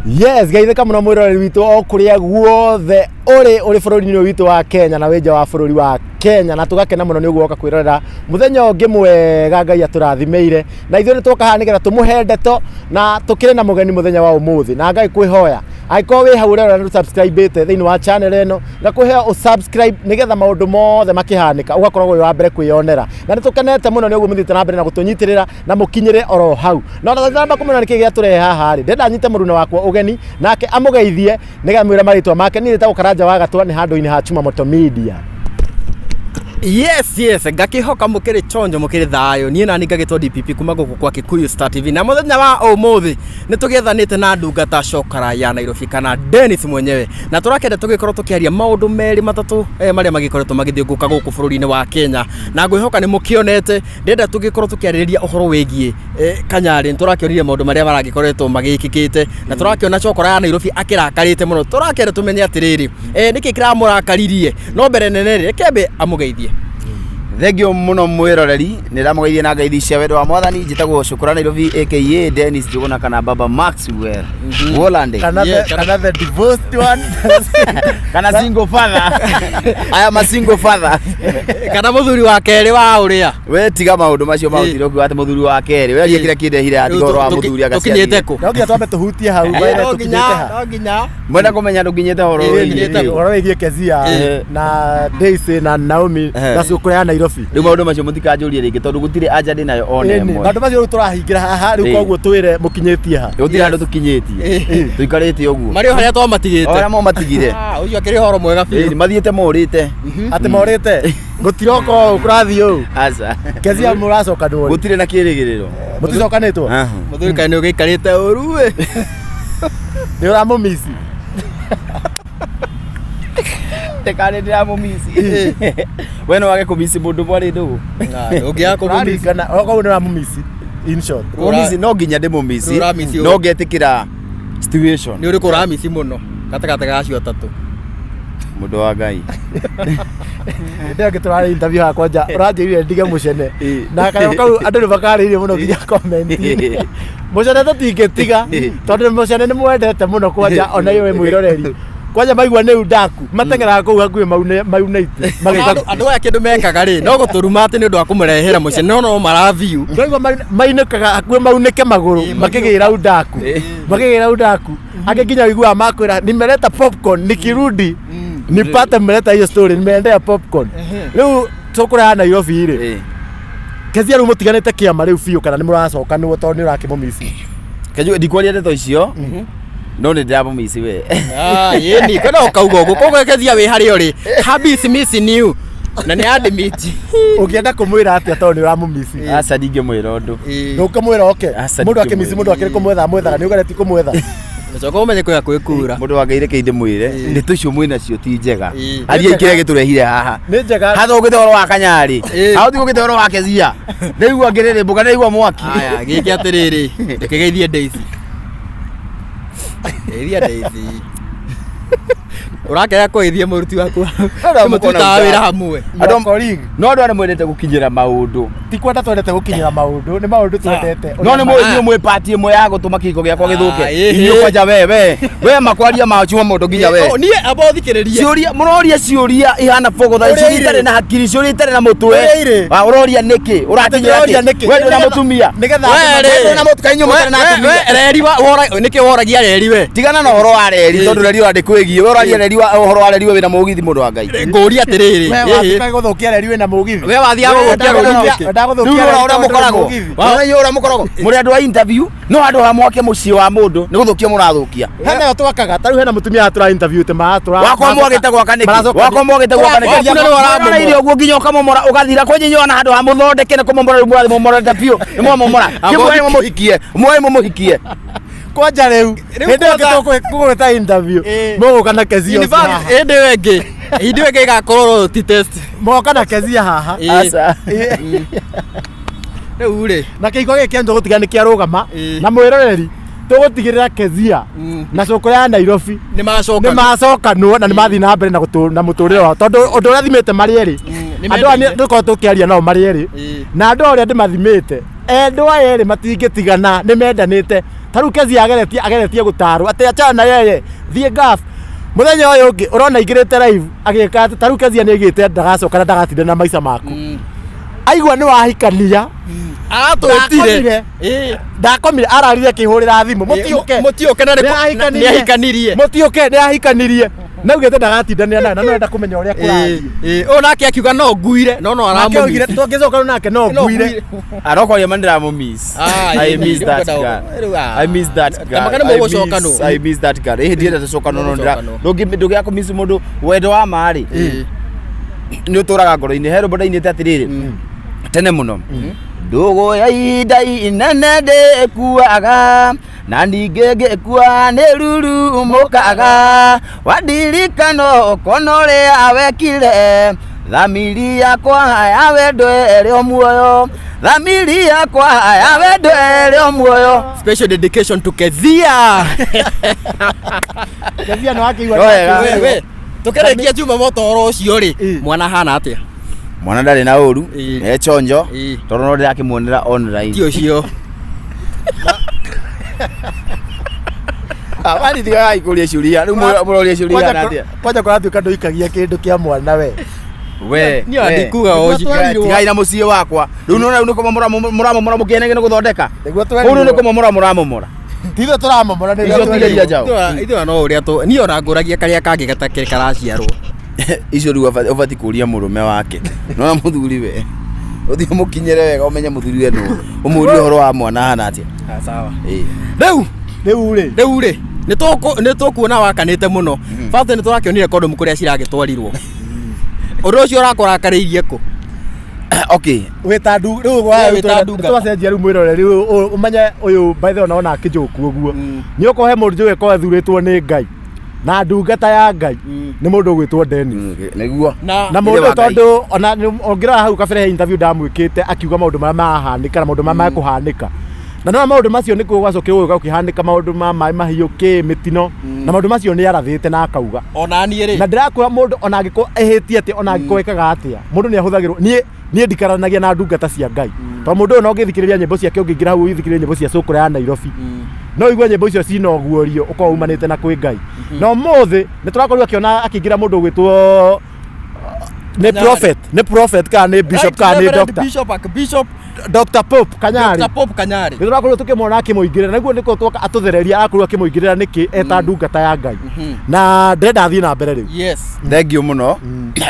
Yes, gaitheka muno mwiroreri witu o kuria guothe uri bururi-ini witu wa Kenya na wenja wa bururi wa Kenya na tugakena muno ni uguoka kwirorera muthenya ungi mwega Ngai aturathimeire na ithuĩ nĩtwoka haha nĩgetha tũmũhe ndeto na tũkĩrĩ na mũgeni muthenya wa ũmũthĩ na Ngai kwĩhoya angĩkorwo wĩ hau rero na subscribe-ĩte thĩinĩ wa channel ĩno na kwĩhoya subscribe nĩgetha maũndũ mothe makĩhanĩka ũgakorwo wĩ wa mbere kwĩyonera na nĩtũkenete muno nĩ ũguo mũthiĩte na mbere na gũtũnyitĩrĩra na mũkinyĩre oro hau na ndatamba kũmenya nĩkĩ gĩatũrehe haha rĩ ndenda nyite mũruna wakwa ũgeni nake amũgeithie nĩgetha mwĩre marĩtwa make niĩ ta Karanja wa Gatũa nĩ handũ-inĩ ha Chumamoto Media. Yes, ngakihoka mukiri chonjo mukiri thayo nie nani ngagitwo DPP kuma guku kwa Kikuyu Star TV na muthenya wa umuthi ni tugethanite na ndungata Cokara ya Nairobi kana Dennis mwenyewe na turakenda tugikorwo tukiaria maundu meri matatu maria magikoretwo magithiunguka guku bururi-ini wa Kenya na ngwihoka ni mukionete ndenda tugikorwo tukiarĩrĩria uhoro wegie Kanyari turakionire maundu maria maragikoretwo magikikite na turakiona Cokara ya Nairobi akirakarite muno turakenda tumenye atiriri niki kiramũrakaririe no mbere nene rekebe amugeithie. Thengio muno mwiroreri niramugeithia na ngeithi cia wendo wa mwathani njitagwo Cokara Nairobi aka Dennis Njuguna kana Baba Maxwell Holland kana the divorced one kana single father I am a single father kana muthuri wa keri wa uria we tiga maundu macio mautire ku ate muthuri wa keri we aria kira kindehire atigoro wa muthuri agacia tukinyete ku no nginya twambe tuhutie hau baire tukinyete ha no nginya mwenda kumenya ndukinyete horo wigie Kezia na Daisy na Naomi na Cokara ya Nairobi riu maundu macio mutikajurie ringi tondu gutire anja ndi nayo one mwe maundu macio turahingira haha riu koguo twire mukinyetie ha gutire andu tukinyetie tuikarite uguo mario haria twamatigite oria mo matigire uyu akiri horo mwega biu mathiete morite ate morite gutiroko kurathi u aca Kezia muracoka nduri gutire na kirigiriro muticokanitwo muthuri kaini ugikarite uru we ni uramumisi tekane ndira mumisi wena wage kumisi mundu mwari ndugu ungia kumisi kana oko ni uramumisi in short kumisi no nginya ndi mumisi no ngetikira situation ni uri kuramisi muno gatakata gacio atatu mundu wa Ngai ndio giturari interview hakwa nja uranjirire ndige mucene na kayo kau andu ni bakaririe muno nginya comment mucene tutingetiga tondu mucene ni mwendete muno kwanja ona iwe mwiroreri kwanja maigua ni undaku matengera kuu hakuhi maunite andu aya kindu mekaga ri no guturuma ati ni undu wa kumurehera mucene no maraview maigua mainikaga hakuhi maunike maguru makigira undaku angikinya igua makwira nimeleta popcorn nikirudi nipate mmeleta hiyo story nimeendea popcorn riu Cokara ya Nairobi ri Kezia riu mutiganite kiama riu biu kana ni muracoka ni tondu ni urakimumisi keju ndikwaria ndeto icio no ni ndamumisi we yeni kana ukauga uguo koguo Kezia wi hari uri habis missing you na ni admit ukienda kumwira atia tondu ni uramumisi aca ndingimwira undu ndukamwira okay mundu akimisi mundu akiri kumwetha ni ugareti kumwetha Coko umenye kwa kwikura mundu wangeire keinde mwire ndeto icio mwina cio ti njega aria ikire giturehire haha ni njega hatho githoro wa Kanyari hauti githoro wa Kezia ndeigua ngirire mbuga ndeigua mwaki aya giki atiriri ndekegeithie Daisy Daisy urakera koithie muruti waku mututaga wira hamwe no andu arĩa mwendete gukinyira maundu ti kwenda twendete gukinyira maundu ni maundu twendete no ni mwe party imwe ya gutuma kiko giakwa githuke inyo kwanja we makwaria ma Chumamoto nginya we ni abothikiririe ciuria muroria ciuria ihana fogo tha ciuria itare na hakiri ciuria itare na mutwe uroria niki uratinya niki we na mutumia nigetha we na mutuka inyo mutare na atumia reri wora niki woragia reri we tigana na horo wa reri tondu reri ndikwigie woragia reri horo wa reri we na mugithi mundu wa Ngai nguri atiriri we guthukia reri we na mugithi we wathia guthukia ndaguthukia ora mukorago ora mukorago muri andu a interview no andu ha mwake mucii wa mundu ni guthukia murathukia hena twakaga taru hena mutumia atura interview te matura wako mwagite gwaka niki wako mwagite gwaka niki wara irio guo nginya ukamomora ugathira kwenye na handu ha muthondeke na kumomora ru mwathi momora ta pio ni mwamomora kimwe muhikie kwanja riu hende ngitugwita interview muguka na Kezia ende wenge gakorwo ti test moka na Kezia haha aca riu ri na kiiko giki njo gutigani kiarugama na mwiroreri tugutigirira Kezia na Cokara ya Nairobi ni macokanwo na ni mathi na mbere na muturire wao tondu undu uria thimite mari eri andu ani tuko tukiaria nao mari eri na andu uria ndimathimite endwa eri matingitigana ni mendanite taru kezi ageretie gutaru ati achana na yeye thie gaf muthenya uyu ungi urona ingirite live agika ati taru kezi ni igite ndagacoka na ndagatinda na maica maku aigua ni wahikania atwetire ndakomire ararire kihurira thimu mutioke ni ahikanirie mutioke ni ahikanirie naugite ndagatindanira nawe na no enda kumenya uria kurathie nake akiuga no nguire no aramugira twangicoka nake no nguire arokoria mandira mu miss I miss that guy I miss that guy I miss that guy ndienda tacoka no ndira ndugia ku miss mundu wendo wa mari ni uturaga ngoro-ini hero boda-ini tatiriri tene muno ndugu ya idai inene de kuaga na ningege kwa ne ruru mukaga wadirikano konore awekire thamiri yakwa ya wendo ere muoyo thamiri yakwa ya wendo ere muoyo special dedication to Kezia Kezia no akiwa we tukerekia Juma moto oro ucio ri mwana hana atia mwana ndari na uru chonjo toro no ndirakimuonera online ti ucio abani thiga ikuria ciuria riu muroria ciuria natia kwaja kwa atuika nduikagia kindu kia mwana we ni andikuga oji tigai na mucie wakwa riu no nuko muramo mukenege no guthondeka uru nuko muramo titho turamomora ni tigeria jao itho no uria tu ni ora nguragia karia kangi gatakire karaciarwo icio riu obati kuria murume wake no muthuri we uthi mukinyere wega umenye muthuri we no umurie horo wa mwana hana atia sawa riu ri ni tukuona wakanite muno fata ni turakionire kodom kuria ciragitwarirwo undu ucio urakurakarĩirie ku okay wetandu riu twacenjia riu mwirore riu umenye uyu by the way naona akijuku uguo ni ukohe mundu juwe ko ethuritwo ni Ngai na ndungata ya Ngai ni mundu gwitwo Dennis niguo na mundu tondu ona ongira hau kabere interview ndamwikite akiuga maundu ma mahanika na maundu ma makuhanika na no maundu macio nikuo gwacoke uga ukihanika maundu ma mai mahiu mitino na maundu macio ni arathite na akauga ona ni ri na ndirakura mundu ona angiko ehitie ati ona angiko ekaga atia mundu ni ahuthagirwo nie ndikaranagia na ndungata cia Ngai to mundu no ngithikiriria nyimbo ciake ungingira hau ithikiriria nyimbo cia Sokora ya Nairobi no igwe nyimbo icio cina oguorio uko umanite na kwi Ngai no muthi ni turakorwo akiona akingira mundu gwitwo ni prophet ka ni bishop ka ni bishop Dr. Pope Kanyari turakorwo tukimona akimuingirira naguo niko twoka atuthereria akorwo akimuingirira niki eta ndungata ya Ngai na ndenda thii na mbere riu yes thank you muno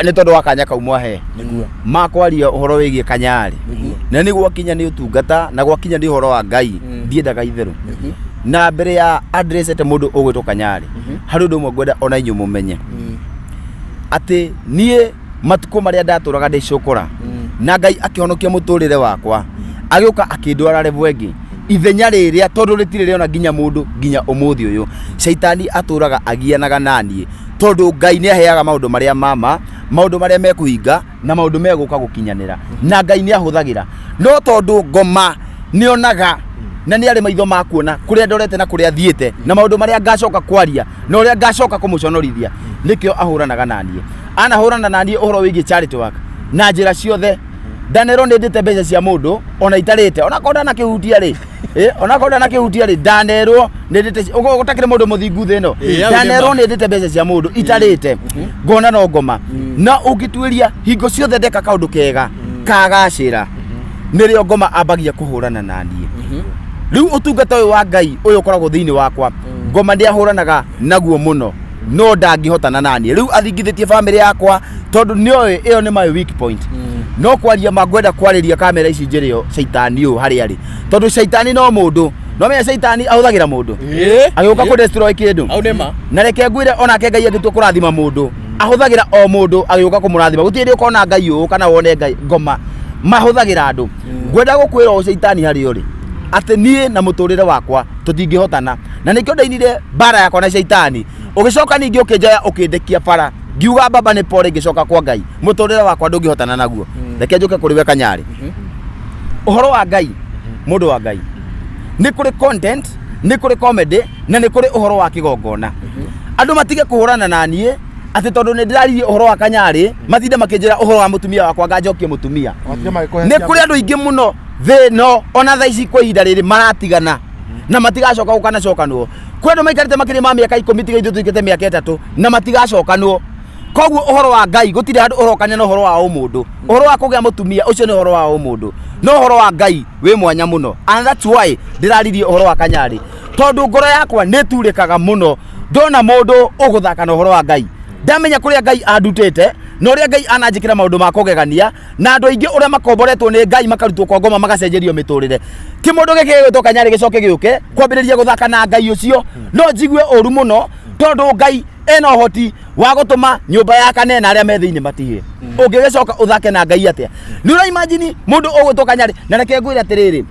ni tondu wa kanya kaumwa he niguo makwaria uhoro wigie Kanyari na ni gwakinya ni utungata na gwakinya ni uhoro wa Ngai ndiendaga itheru na mbere ya address ete mundu ugwitwo Kanyari hari undu umwe ngwenda ona inyu mumenye ati nie matuko maria ndaturaga ndicukura na Ngai akihonokia muturire wakwa agioka akindwara level ingi ithenya riria tondu ritire riona nginya mundu nginya umuthi uyu shaitani aturaga agianaga nanie tondu Ngai ni aheaga maundu maria mama maundu maria mekuhinga na maundu meguka gukinyanira na Ngai ni ahuthagira no tondu ngoma nionaga na ni ari maitho makuona kuria ndorete na kuria thiete na maundu maria ngacoka kwaria na uria ngacoka kumuconorithia nikio ahuranaga nanie ana hurana nanie uhoro wigi charity work na njira ciothe ndanero ndite mbeca cia mundu ona itarite ona konda na kihutia ri ona konda na kihutia ri ndanero ndite ugutakire mundu muthingu thino ndanero ndite mbeca cia mundu itarite ngona no ngoma na ugitwiria hingo ciothe ndeka kaundu kega kagacira nirio ngoma ambagia kuhurana nanie riu utungata uyu wa Ngai uyu koragwo thiini wakwa ngoma ndia huranaga naguo muno no ndangihotana nanie riu athingithitie family yakwa tondu nioi iyo ni my weak point no kwaria magwenda kwariria kamera ici njirio shaitani uyu hari ari tondu shaitani no mundu no me shaitani ahuthagira mundu agioka ku destroy kindu na reke ngwire ona ke Ngai agitu kurathima mundu ahuthagira o mundu agioka kumurathima gutiri ukona Ngai uyu kana wone Ngai ngoma mahuthagira andu ngwenda gukwira o shaitani hari uri ati nie na muturire wakwa tutingihotana na nikio ndainire bara yakwa na shaitani ugicoka ningi ukinjaya ukindekia bara ngiuga baba ni pore ngicoka kwa Ngai muturire wakwa ndungihotana naguo reke njuke kuri we Kanyari uhoro wa Ngai mundu wa Ngai ni kuri content ni kuri comedy na ni kuri uhoro wa kigongona andu matige kuhurana nanie ati tondu ni ndiraririe uhoro wa Kanyari mathinde makinjira uhoro wa mutumia wakwa ngajokie mutumia ni kuri andu ingi muno thino ona tha ici kwa ihinda riri maratigana na matigacoka gukana cokanwo kwendo maikarite makiri ma miaka 10 tiga ithu tuikite miaka 3 na matigacokanwo koguo uhoro wa Ngai gutire handu urokanya na uhoro wa umundu uhoro wa kugia mutumia ucio ni uhoro wa umundu no uhoro wa Ngai wi mwanya muno and that's why ndiraririe uhoro wa Kanyari tondu ngoro yakwa niturikaga muno ndona mundu uguthaka na uhoro wa Ngai ndamenya kuria Ngai andutite no ria Ngai ananjikira maundu ma kugegania na andu aingi uria makomboretwo ni Ngai makarutwo kwa ngoma magacenjerio miturire ti mundu gikigwitwo Kanyari gicoke giuke kwambiriria guthaka na Ngai ucio no jigue uru muno tondu Ngai ena hoti wa gutuma nyumba ya Kanena aria me thiini matihie ungigicoka uthake na Ngai atia ni ura imagine mundu ugwitwo Kanyari na reke ngwira atiriri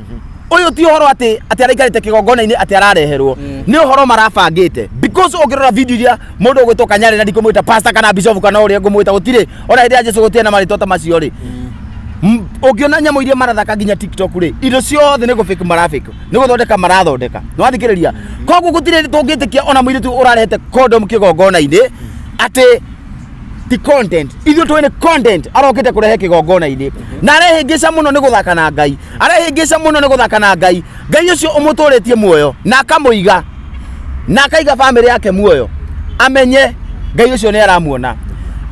uyu ti uhoro ati araikarite kigongona-ini ati arareherwo ni uhoro marabangite because ungirora video iria mundu ugwitwo Kanyari na ndikumwita pastor kana bishop kana uria ngumwita gutire ona hindi ya Jesu gutire na maritota macio ri ungiona nyamo iria marathaka nginya TikTok ri indo ciothe ni gufake marafake ni guthondeka marathondeka no athikiriria koguo gutire tungitikia ona mwiritu urarehete condom kigongona-ini ati ti content ithu twene content arokite kurehe kigongona-ini na arehingica muno ni guthaka na Ngai arehingica muno ni guthaka na Ngai Ngai ucio umuturitie muoyo na akamuiga na akaiga family yake muoyo amenye Ngai ucio ni aramuona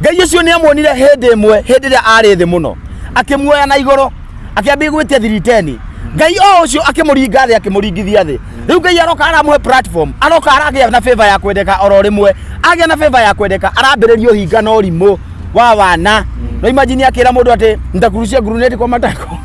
Ngai ucio ni amuonire hindi imwe hindi ria ari thi muno akimuoya na igoro akiambia gwitia thiriteni Ngai ucio akimuringa thi akimuringithia thi riu Ngai aroka aramuhe platform aroka aragia na favor ya kwendeka oro rimwe agia na favor ya kwendeka arambiririo hinga no rimu wa wana no imagine akira mundu ati ndakurucia grenade kwa matako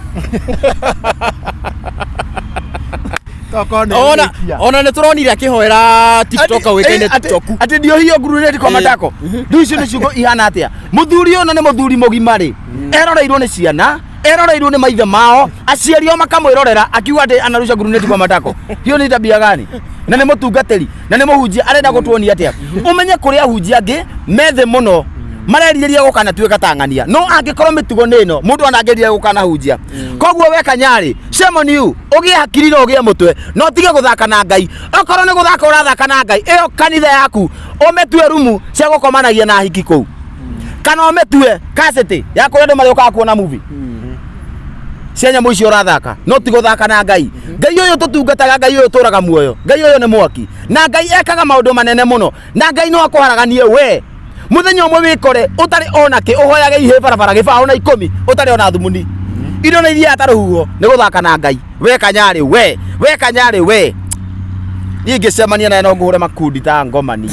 ona ne turonire akihoera TikTok awekene TikTok ati ndio hiyo grenade kwa matako ndu icio ni ciugo ihana atia muthuri ona ni muthuri mugima ri eroreirwo ni ciana eroreirwo ni maithe mao aciari o makamwirorera akiuga ati anarucia grenade kwa matako hiyo ni tabia gani na ni mutungatiri na ni muhunjia arenda gutuonia atia umenye kuria hunjia angi methe muno mareriria gukana tuika tangania no angikorwo mitugo nino mundu anangeriria gukana hunjia koguo we Kanyari shame on you ugie hakiri no ugie mutwe no tige guthaka na Ngai okorwo ni guthaka urathaka na Ngai iyo kanitha yaku umetue rumu cia gukomanagia na hiki kuu kana umetue cassette ya kuria andu marioka kuona movie cianya muici urathaka no ti guthaka na Ngai Ngai uyu tutungataga Ngai uyu turaga muoyo Ngai uyu ni mwaki na Ngai ekaga maundu manene muno na Ngai no akuharaganie we muthenya umwe wikore utari ona ki uhoyage ihe barabara gibao na 10 utari ona thumuni indo na iria ataruhuo ni guthaka na Ngai we Kanyari we Kanyari we ingicemania na no nguhure makundi ta ngomani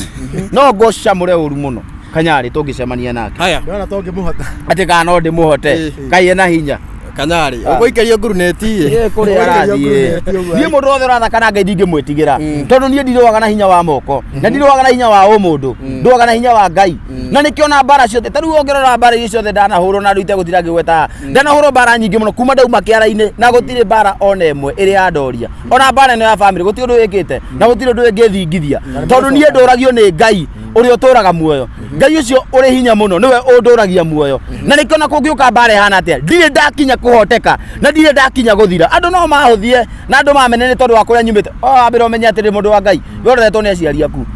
no ngocamure uru muno Kanyari tungicemania nake haya ndona tonge muhota ati kana ndi muhote Ngai ena hinya Kanyari uguikerio guruneti kuri arathie nie mundu othe urathaka na Ngai ndingimwitigira tondu nie ndiroaga na hinya wa moko na ndiroaga na hinya wa umundu ndoaga na hinya wa Ngai na nikiona bara ciothe taru ongerera bara icio ciothe ndanahurwo na ruite gutira ngweta ndanahurwo bara nyingi muno kuma ndauma kiara-ini na gutire bara ona imwe iri andoria ona bara ino ya family gutire ndu wikite na gutire ndu ngithingithia tondu nie nduragio ni Ngai uri uturaga muoyo Ngai ucio uri hinya muno niwe unduragia muoyo na nikiona kungiuka bara hana atia ndire ndakinya kuhoteka na ndire ndakinya guthira andu no mahuthie na andu mamenene tondu wa kuria nyumite abiro menya atiri mundu wa Ngai weroretwo ni aciari aku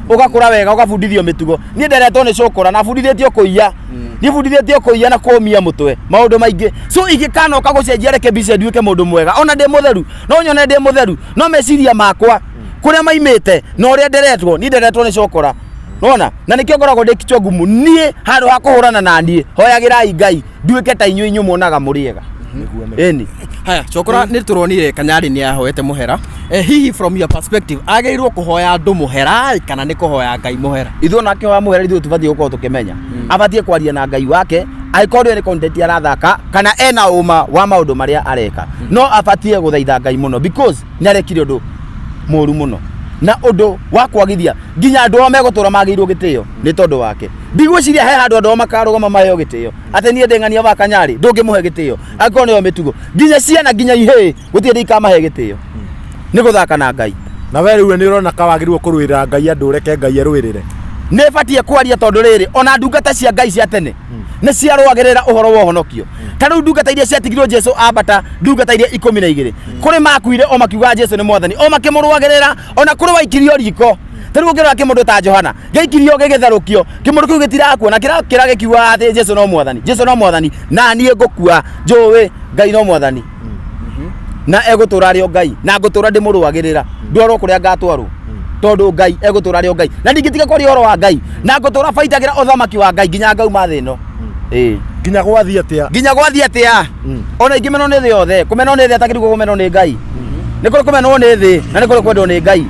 ugakura wega ugabundithio mitugo nie nderetwo ni cukura na bundithitio kuiya ni bundithitio kuiya na kumia mutwe maundu maingi so igikana ukagucenjia reke bice nduike mundu mwega ona ndi mutheru no nyone ndi mutheru no meciria makwa kuria maimite no uria nderetwo ni nderetwo ni cukura nona na nikio ngoragwo ndi kichwa ngumu nie handu ha kuhurana na nie hoyagirai Ngai nduike ta inyu muonaga muriega eni haya chokora ni turonire Kanyari ni ahoete muhera hihi from your perspective ageirwo kuhoya andu muhera kana ni kuhoya Ngai muhera ithu nake wa muhera ithu tubathie gukorwo tukimenya abathie kwaria na Ngai wake aikorwo ni content arathaka kana ena uma wa maundu maria areka no abathie guthaitha Ngai muno because ni arekire undu muru muno na undu wa kwagithia nginya andu megutura magirwo gitio ni tondu wake ndigwiciria he handu andu makarugama maheo gitio ate nie ndengania wa Kanyari ndungimuhe gitio akorwo niyo mitugo nginya ciana nginya ihe gutire ikamahe gitio ni guthaka na Ngai na we riu ni urona kawagirwo kurwira Ngai andu reke Ngai arwirire ne batie kwaria tondu riri ona ndungata cia Ngai cia tene ne ciarwagirira uhoro wa honokio tanu ndungata iria ciatigirwo Jesu abata ndungata iria 12 kuri makuire o makiuga Jesu ni mwathani o makimurwagirira ona kuri waikirio riko tanu ngirwa kimundu ta Johana gaikirio gigitharukio kimundu kiu gitirakuona kira gikiuga ati Jesu no mwathani na nie ngukua njuwi Ngai no mwathani na egutura ari o Ngai na ngutura ndimurwagirira ndwaro kuria ngatwarwo tondu Ngai egutura ari o Ngai na ndingitiga kwaria horo wa Ngai na ngutura baitagira uthamaki wa Ngai nginya ngauma thi no nginya gwathie atia ona ingimeno ni thi yothe kumeno ni thi atakirwo kumeno ni Ngai ni kuri kumeno ni thi na ni kuri kwendwo ni Ngai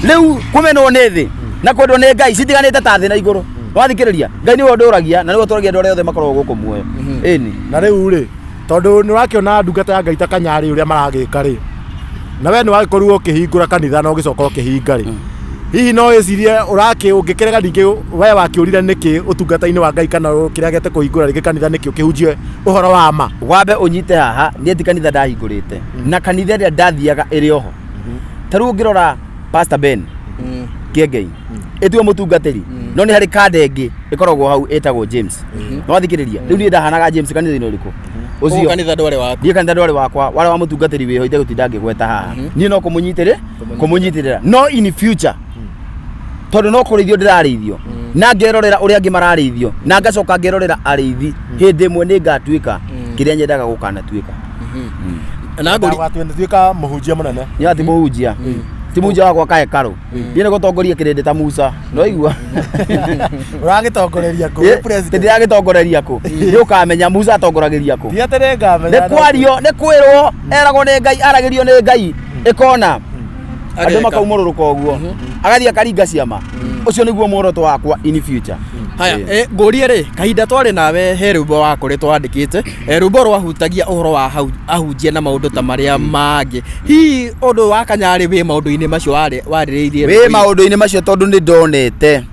riu kumeno ni thi na kwendwo ni Ngai citiganite ta thi na iguru wathikiriria Ngai niwe nduragia na niwe turagia ndore yothe makorwo guku muoyo ini na riu ri tondu ni wakiona ndungata ya Ngai ta Kanyari uria maragika ri na we ni wakorwo ukihingura kanitha na ugicoka ukihinga ri hihi no wicirie uraki ungikerega ningi we wakiurire niki utungata-ini wa Ngai kana kiregete kuhingura ringi kanitha niki ukihunjie uhoro wa ma wambe unyite haha ni ti kanitha ndahingurite na kanitha ria ndathiaga iri oho taru ngirora Pastor Ben Kiengei etwe mutungatiri no ni hari kande ingi ikoragwo hau etagwo James no wathikiriria riu ni ndahanaga James kanitha-ini uriku ucio kanitha ndwari wakwa ni kanitha ndwari wakwa wala wa mutungatiri wiho ite gutinda ngigweta haha ni no kumunyitira no in future tondu no kurithio ndirarithio na ngerorera uria angi mararithio na ngacoka ngerorera arithi hindi imwe ni ngatuika kiria nyendaga gukana tuika na ngori tuika muhunjia munene ni ati muhunjia ti munjia wakwa kae karo ndiene gutongoria kirindi ta Musa no igua uragitongoreria ku president ndiragitongoreria ku ni ukamenya Musa atongoragiria ku ti atere ngamenya ni kwario ni kwirwo eragwo ni Ngai aragirio ni Ngai ikona andu makaumururuka uguo agathia karinga ciama ucio niguo muoroto wakwa in future haya ngurie ri kahinda twari nawe he rumbo wakuri twandikite rumbo rwahutagia uhoro wa ahunjia na maundu ta maria mangi hi undu wa Kanyari wi maundu-ini macio waririirie wi maundu-ini macio tondu ni ndonete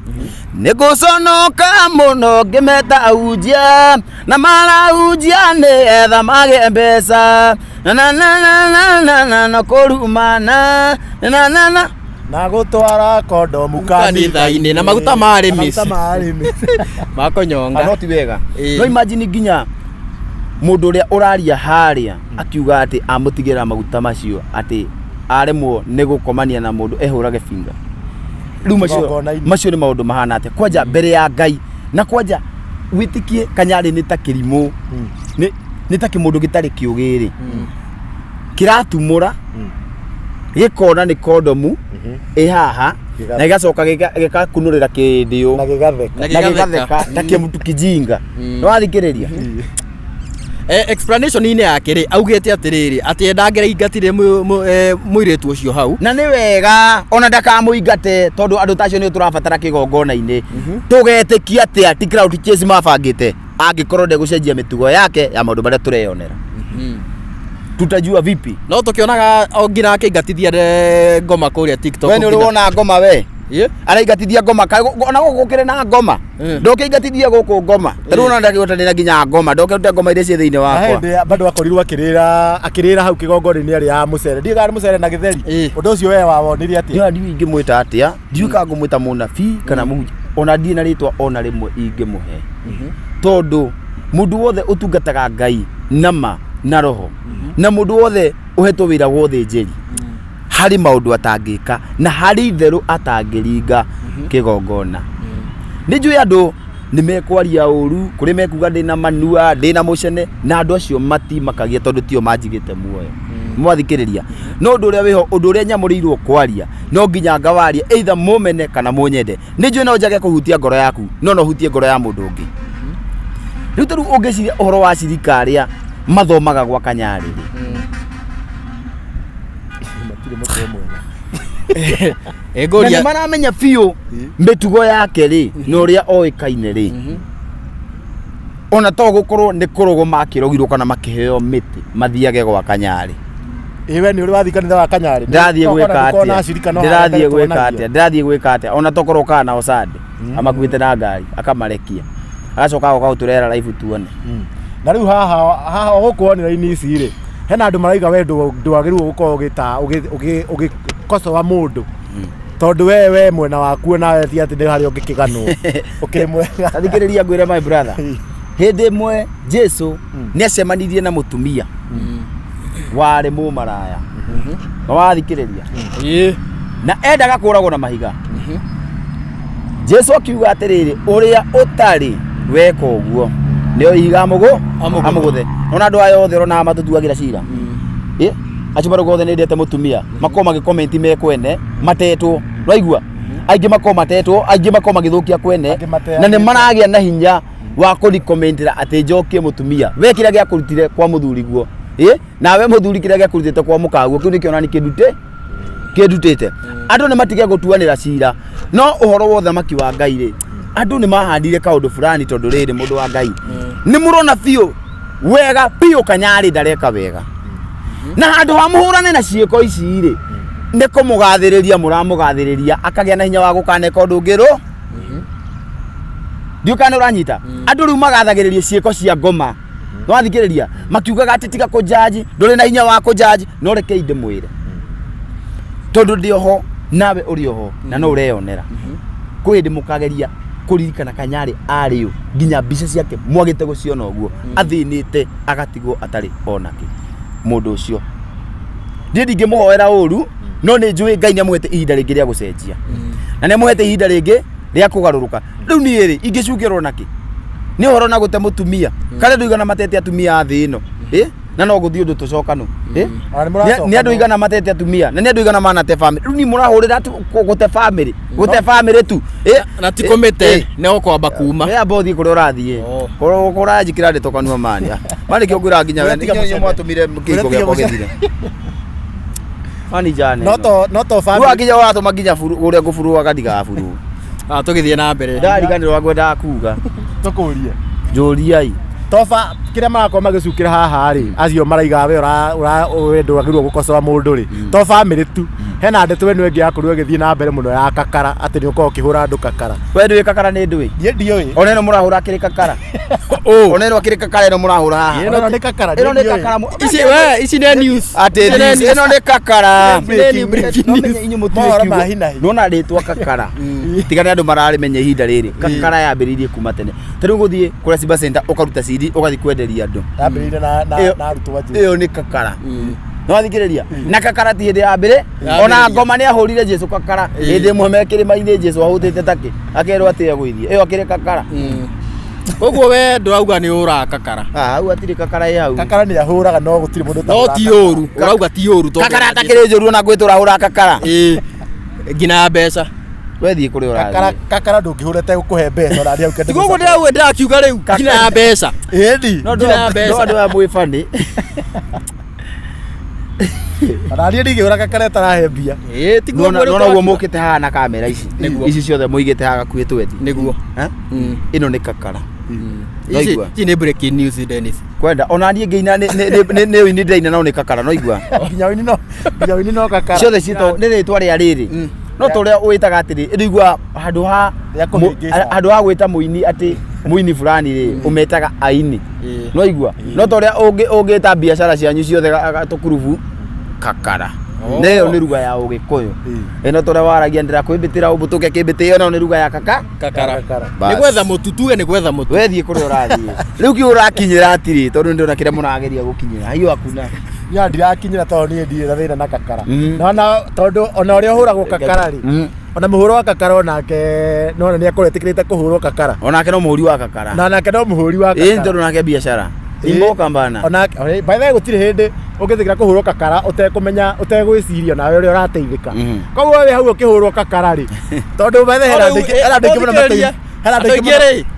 niguconoka muno ngimeta ahunjia na marahunjia ni etha mage mbeca na kurumana na gutwara kondomu kanitha-ini na maguta mari misi makonyonga no ti wega no imagine nginya mundu uria uraria haria akiuga ati amutigira maguta macio ati aremwo ni gukomania na mundu ehurage finga riu macio ni maundu mahana ati kwanja mbere ya Ngai na kwanja witikie Kanyari ni ta kirimo ni ta kimundu gitari kiugiri kiratumura gikona ni kondomu haha na igacoka gikakunurira kindiu na gigatheka ta kimutu kijinga no wathikiriria explanation ine yake ri augite atiriri ati endangere ingatire muiritu ucio hau na ni wega ona ndakamuingate tondu andu tacio ni turabatara kigongona-ini tugetikia atia ti crowd chase mabangite angikorwo ndegucenjia mitugo yake ya maundu maria tureyonera tutajua vipi no tukionaga ongira akingatithia ngoma kuria TikTok we ni urona ngoma we araingatithia ngoma ona guku kire na ngoma ndokingatithia guku ngoma taruna ndagiotanira nginya ngoma ndokiruta ngoma iria cie thiini wakwa bado akorirwo akirira hau kigongona-ini ari ya mucere ndiga ari mucere na githeri undu ucio we wawonirie atia ya ndi ingimwita atia ndiuka ngumwita munabii kana muhunjia ona ndi na ritwa ona rimwe ingimuhe tondu mundu wothe utungataga Ngai nama na roho na mundu wothe uhetwo wira wa uthinjiri hari maundu atangika na hari itheru atangiringa kigongona ni njui andu ni mekwaria uru kuri mekuga ndina manua ndina mucene na andu acio mati makagia tondu tio manjigite muoyo mwathikiriria no undu uria wiho undu uria nyamurirwo kwaria no nginya ngawaria either mumene kana munyende ni njui no njage kuhutia ngoro yaku no hutie ngoro ya mundu ungi riu taru ungiciria uhoro wa cirikaria mathomaga gwa Kanyari egoria na maramenya biu mitugo yake ri no ria oikaine ri ona to gukorwo ni kurugo makirogirwo kana makiheo miti mathiage gwa Kanyari iwe ni uri wathi kanitha wa Kanyari ndathie gwika atia ona tokorwo kana osade amakuite na ngari akamarekia agacoka gauturera live tuone na riu haha gukuonera-ini ici ri hena andu maraiga we ndwagirwo gukorwo ugikosoa mundu tondu we mwena waku nawe ti ati ni hari ungikiganwo ukiri mwega athikiriria ngwire my brother hindi imwe Jesu ni acemanirie na mutumia wari mumaraya no wathikiriria na endaga kuragwo na mahiga Jesu akiuga atiriri uria utari weka uguo nio iga amuguthe ona andu aya othe rona matutuagira cira acio marauga othe nendete mutumia makoma magicomment me kwene matetwo raigua aingi makoma matetwo aingi makoma magithukia kwene na ne maragia na hinya wa kurikomentira ati njokie mutumia we kira gia kurutire kwa muthuri guo nawe muthuri kira gia kurutite kwa mukaguo kiu nikio nani kidutite andu ne matige gutuanira cira no uhoro wa thamaki wa Ngai ri andu ne mahandire kaundu fulani tondu riri mundu wa Ngai ni murona biu wega biu Kanyari ndareka wega na handu ha muhurane na ciiko ici ri ne kumugathiriria muramugathiriria akagia na hinya wa gukaneka undu ngiru ndiukana uranyita andu riu magathagiriria ciiko cia ngoma wathikiriria makiugaga ati tiga ku judge nduri na hinya wa ku judge no reke inde mwire tondu ndioho nawe urioho na no ureyonera kwindi mukageria kuririkana Kanyari ariu nginya mbica ciake mwagite guciona uguo athinite agatigwo atari onake mundu ucio ndingi muhoera uru no ni njui Ngai ni amwete ihinda ringi ria gucenjia na ni amwete ihinda ringi ria kugaruruka riu ni ri ingicukirwo naki ni horo na gute mutumia kale nduigana matete atumia athi ino na no guthii undu tucokanu ni andu igana matete atumia na ni andu igana manate family riu ni murahurira gute family tu na ti komete ne okwamba kuma ya bothi kuri urathie kura njikira ndi tokanua mania mani kiongura nginya we nginya mwatumire kingo gya kogethire ani jane no to family ru akinya watu maginya furu uria ngufuru akadiga furu tugithie na mbere ndariganirwa ngwenda kuga tukurie njuriai tofa kiria marakoma magicukira haha ri acio maraiga we wendo agirwo gukocoa mundu ri to family tu hena ndeto we niwe ngiakorwo githii na mbere muno ya kakara ati ni uko ukihura andu kakara we ndui kakara ni ndui ye ndioi oneno murahura kiri kakara oneno kiri kakara ino murahura haha ino ni kakara ici ne news ati ino ni kakara inyu mutuiki nona ritwa kakara tigana andu marari menye ihinda riri kakara yambiririe kuma tene tari guthie kuria Simba Center ukaruta CD ugathi kwenderia andu yambiririe na arutwo aje iyo ni kakara no athikiriria na kakara ti hindi ya mbere ona ngoma ni ahurire Jesu kakara hindi muheme kirima-ini Jesu ahutite taki akerwo ati agwithie iyo akire kakara koguo we ndurauga ni ura kakara au atiri kakara yau kakara ni ahuraga no gutiri mundu no ti uru urauga ti uru to kakara atakire njuru na gwitura hura kakara ngina mbeca wethi kuri urathi kakara ndungihurete gukuhe mbeca na ndiau kende tiguo ndirau ndakiuga riu ngina mbeca indi no ndu wa mwifani Araria ndigihura kakara tarahe mbia tiguo no guo mukite haha na kamera ici ciothe muigite haha gakuite wethi niguo ino ni kakara ici ni breaking news Dennis kwenda ona nie ngeina ni wini ndaina no ni kakara no igua nginya wini no kakara ciothe cito ni ritwa ria riri no turia witaga atiri ndigua handu ha gwita muini ati muini fulani ri umetaga aini no igua no turia ungita biashara cianyu ciothe tukurubu kakara neo ni ruga ya ugikuyu ino turia waragia ndira kwibitira ubutuke kibitio no ni ruga ya kakara ni gwetha mututuge ni gwetha mutu wethi kuri urathie riu ki urakinyira atiri tondu ndona kire munageria gukinyira hiyo akuna ya ndirakinyira tondu ni ndire thina na kakara na tondu ona uria uhuragwo kakara ri ona muhuro wa kakara onake nona ni akoretikirite kuhurwo kakara onake no muhuri wa kakara na nake no muhuri wa kakara tondu nake biashara imboka mbana onake by the way gutire hindi ungithikira kuhurwo kakara utekumenya utegwiciria nawe uria urateithika koguo we hau ukihurwo kakara ri tondu by the way era ndingi muno mateithia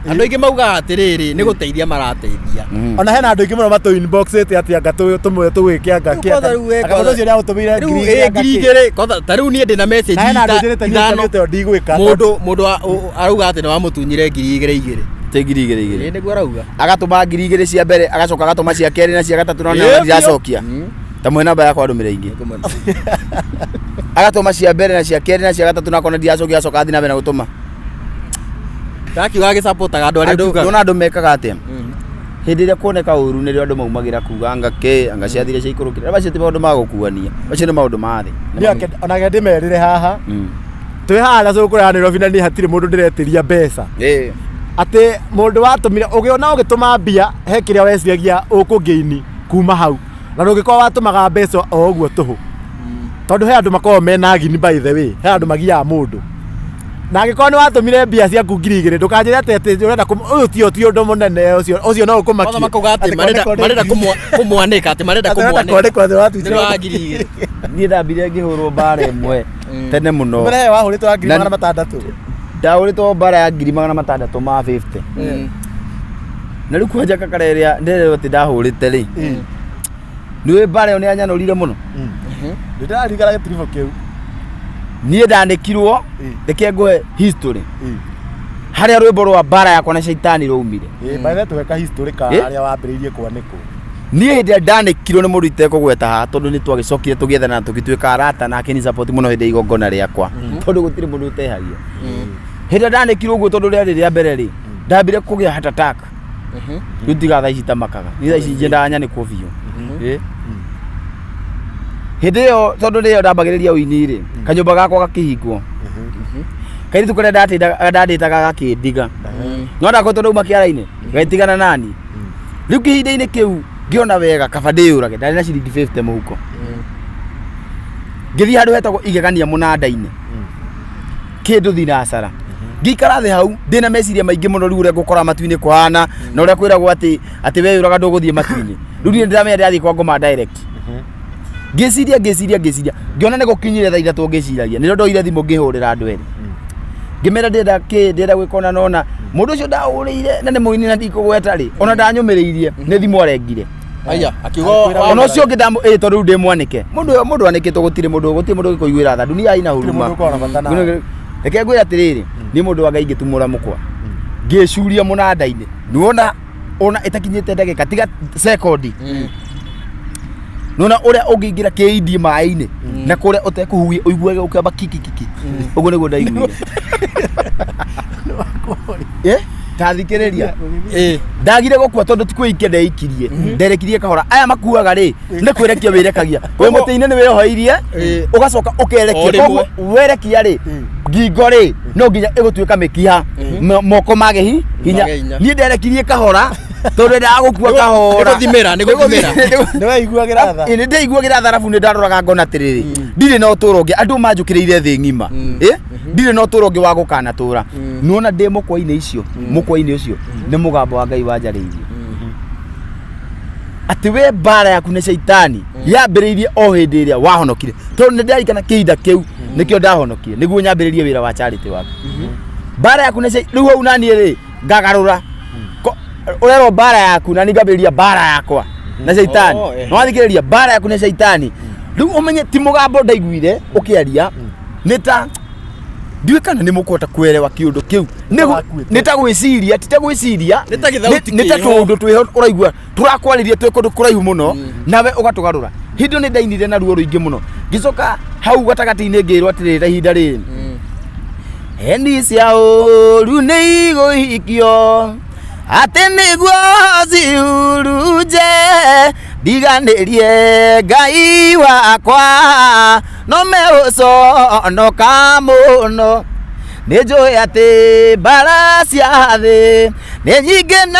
andu ingi mauga atiriri ni guteithia marateithia ona hena andu ingi muno matu inbox ete ati anga tumwe tuwikia anga kia anga ucio ria utumire ngiri kotha tariu ni ndina message ithano ndigwika mundu arauga ati ni wamutunyire ngiri igiri te ngiri igiri niguo arauga agatuma ngiri igiri cia mbere agacoka agatuma cia keri na cia gatatu na ndiracokia ta mwe namba yakwa ndumire ingi agatuma cia mbere na cia keri na cia gatatu na kona ndiracokia acoka athi na mbere na gutuma ndakiuga gisapotaga andu aria nduga nona andu mekaga atia hindi ria kuoneka uru ni rio andu maumagira kuga anga ciathire cia ikurukira bacio ti maundu ma gukuania bacio ni maundu ma thi ona ndimerire haha twi haha na cukuru ya Nairobi na ni hatire mundu ndiretiria mbeca ati mundu watumire ugiona ugituma mbia he kiria weciragia ukungeini kuma hau na ndungikorwo watumaga mbeca o uguo tuhu tondu he andu makoragwo mena agini by the way he andu magiaga mundu na angĩkorwo nĩ watũmire mbia ciaku 2,000 ndũkanjĩre atĩ ũrenda ũyũ ti ũndũ mũnene ũcio no ũkũmakia. Othe makauga atĩ marenda kũmwanĩka atĩ marenda kũmwanĩka nĩ wa 2,000. Niĩ ndambire ngĩhũrwo mbara ĩmwe tene mũno. Mbere wahũrĩtwo 600,000. Ndahũrĩtwo mbara ya 600,000 ma 50. Na rĩu kwanja kakara ĩrĩa ndererwo atĩ ndahũrĩte rĩ, nĩũĩ mbara ĩyo nĩyanyanũrire mũno. Ndĩraririkana gĩtiribũ kĩu. Niĩ ndanĩkirwo reke ngũhe history harĩa rwĩmbo rwa mbara yakwa na Shaitani rwaumire. Baithe tũgeka history ka harĩa wambĩrĩirie kwanĩkwo. Niĩ hĩndĩ ĩrĩa ndanĩkirwo nĩ mũndũ itekũgweta haha tondũ nĩ twagĩcokire tũgĩethana na tũgĩtuĩka arata na akĩni support mũno hĩndĩ ya igongona rĩakwa tondũ gũtirĩ mũndũ ũtehagia. Hĩndĩ ĩrĩa ndanĩkirwo ũguo tondũ rĩarĩ rĩa mbere rĩ, ndambire kũgĩa heart attack. Rĩu tiga thaa ici tamakaga. Nĩ thaa ici njendaga nyanĩkwo biũ. Hĩndĩ ĩyo tondũ nĩyo ndambagĩrĩria ũini rĩ, kanyũmba gakwa gakĩhingwo. Kairĩtu karĩa ndandĩtaga gakĩndiga. No ndakoretwo ndauma kĩara-inĩ gaitigana nani. Rĩu kĩhinda-inĩ kĩu ngĩona wega kaba ndĩyũrage, ndarĩ na ciringi 50 mũhuko. Ngĩthiĩ handũ hetagwo igegania mũnanda-inĩ, kĩndũ thinacara. Ngĩikara thĩ hau ndĩna meciria maingĩ mũno rĩu ũrĩa ngũkora matu-inĩ kũhana na ũrĩa kwĩragwo atĩ weyũraga ndũgũthiĩ matu-inĩ. Rĩu niĩ ndĩramenya ndĩrathiĩ kwa ngoma direct. Ngĩciria ngĩona nĩ gũkinyire thaa 3 ngĩciragia, nĩrĩo ndoire thimũ ngĩhũrĩra andũ erĩ. Ngĩmera ndĩrenda gwĩkona nona mũndũ ũcio ndahũrĩire na nĩ mũini na ndikũgweta rĩ, ona ndanyũmĩrĩirie nĩ thimũ arengire. Aya akiugo ona ũcio ũngĩ tondũ rĩu ndĩmwanĩke mũndũ anĩkĩtwo gũtirĩ mũndũ gĩkũiguĩra tha dunia ina huruma. Reke ngwĩre atĩrĩrĩ, nĩ mũndũ wa Ngai ngĩtumũra mũkwa ngĩcuria mũnanda-inĩ, nĩwona ĩtakinyĩte ndagĩka tiga sekondi. Nona ũrĩa ũngĩingĩra kĩindi maĩ-inĩ na kũrĩa ũtekũhuhia ũiguage ũkĩamba kikikiki. Ũguo nĩguo ndaiguire. Tathikĩrĩria. Ndagire gũkua tondũ ti kwĩikia ndeikirie. Nderekirie kahora. Aya makuaga rĩ, nĩ kwĩrekia wĩrekagia. Wĩ mũtĩ-inĩ nĩ wĩyoheirie, ũgacoka ũkerekia. Koguo werekia rĩ, ngingo rĩ, no nginya ĩgũtuĩka mĩkiha. Moko mage hinya. Niĩ nderekirie kahora tondũ ndagũkua kahora. Nĩ gũthimĩra. Nĩ waiguagĩra tha. Nĩ ndaiguagĩra tha arabu nĩ ndaroraga ngona atĩrĩrĩ. Ndirĩ na ũtũũro ũngĩ, andũ manjũkĩrĩire thĩ ng'ima. Ndirĩ na ũtũũro ũngĩ wa gũkanatũũra. Nuona ndĩ mũkwa-inĩ icio, mũkwa-inĩ ũcio nĩ mũgambo wa Ngai wanjarĩirie. Atĩ we mbara yaku nĩ Shaitani yambĩrĩirie o hĩndĩ ĩrĩa wahonokire. Tondũ nĩ ndarikana kĩhinda kĩu nĩkĩo ndahonokire nĩguo nyambĩrĩrie wĩra wa charity waku. Mbara yaku nĩ rĩu hau naniĩ rĩ ngagarũra. Ũrerwo mbara yaku na ningambĩrĩria mbara yakwa na Shaitani. No wathikĩrĩria mbara yaku nĩ Shaitani. Rĩu ũmenye ti mũgambo ndaiguire ũkĩaria nĩ ta ndiũĩ kana nĩ mũkũhota kwĩrewa kĩũndũ kĩu. Nĩ ta gwĩciria, ti ta gwĩciria. Nĩ ta tũũndũ twĩho ũraigua tũrakwarĩria twĩ kũndũ kũraihu mũno nawe ũgatũgarũra. Hĩndĩ nĩ ndainire na ruo rũingĩ mũno. Ngĩcoka hau gatagatĩ-inĩ ngĩrwo atĩrĩrĩ ihinda rĩrĩ. Hendi cia ũũru nĩ igũhikio atĩ nĩguo cihurunje ndiganĩrie Ngai wakwa no megũconoka mũno. Nĩ njũĩ atĩ mbara cia thĩ nĩ nyingĩ na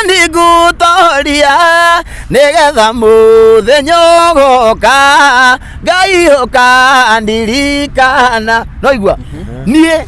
nĩ ngũtoria nĩgetha mũthenya ũgoka Ngai ũkandirikana. No igua niĩ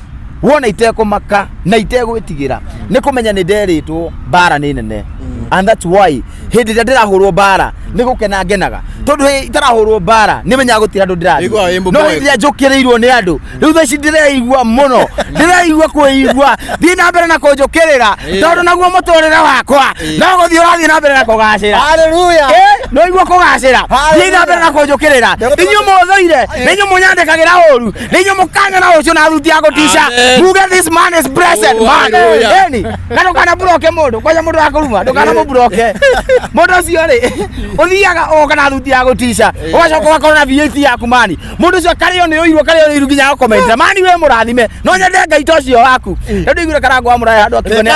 wona itekũmaka na itegwĩtigĩra nĩ kũmenya nĩ nderĩtwo mbara nĩ nene. And that's why hĩndĩ ĩrĩa ndĩrahũrwo mbara nĩ gũkena ngenaga tondũ itarahũrwo mbara nĩ menyaga gũtirĩ andũ ndĩraria. No hĩndĩ ĩrĩa njũkĩrĩirwo nĩ andũ rĩu thaa ici ndĩreigua mũno, ndĩreigua kwĩigua thiĩ na mbere na kũnjũkĩrĩra tondũ naguo mũtũrĩre wakwa no gũthiĩ ũrathiĩ na mbere na kũgacĩra. Haleluya. No igua kũgacĩra thiĩ na mbere na kũnjũkĩrĩra. Inyuĩ mũthũire nĩ inyuĩ mũnyandĩkagĩra ũru, nĩ inyuĩ mũkanyona ũcio na thuti ya gũtica muge this man is blessed man. Eni na ndũkana buroke mũndũ kwaja mũndũ akũruma ndũkana mũburoke mũndũ ũcio rĩ ũthiaga oka na thuti ya gũtica ũgacoka ũgakorwo na VAT yaku mani. Mũndũ ũcio karĩo nĩ ũirwo karĩo nĩ iru nginya gũkomenta mani we mũrathime no nyende Ngai ta ũcio waku. Rĩu ndĩiguire karango wa mũraya handũ akiuga nĩ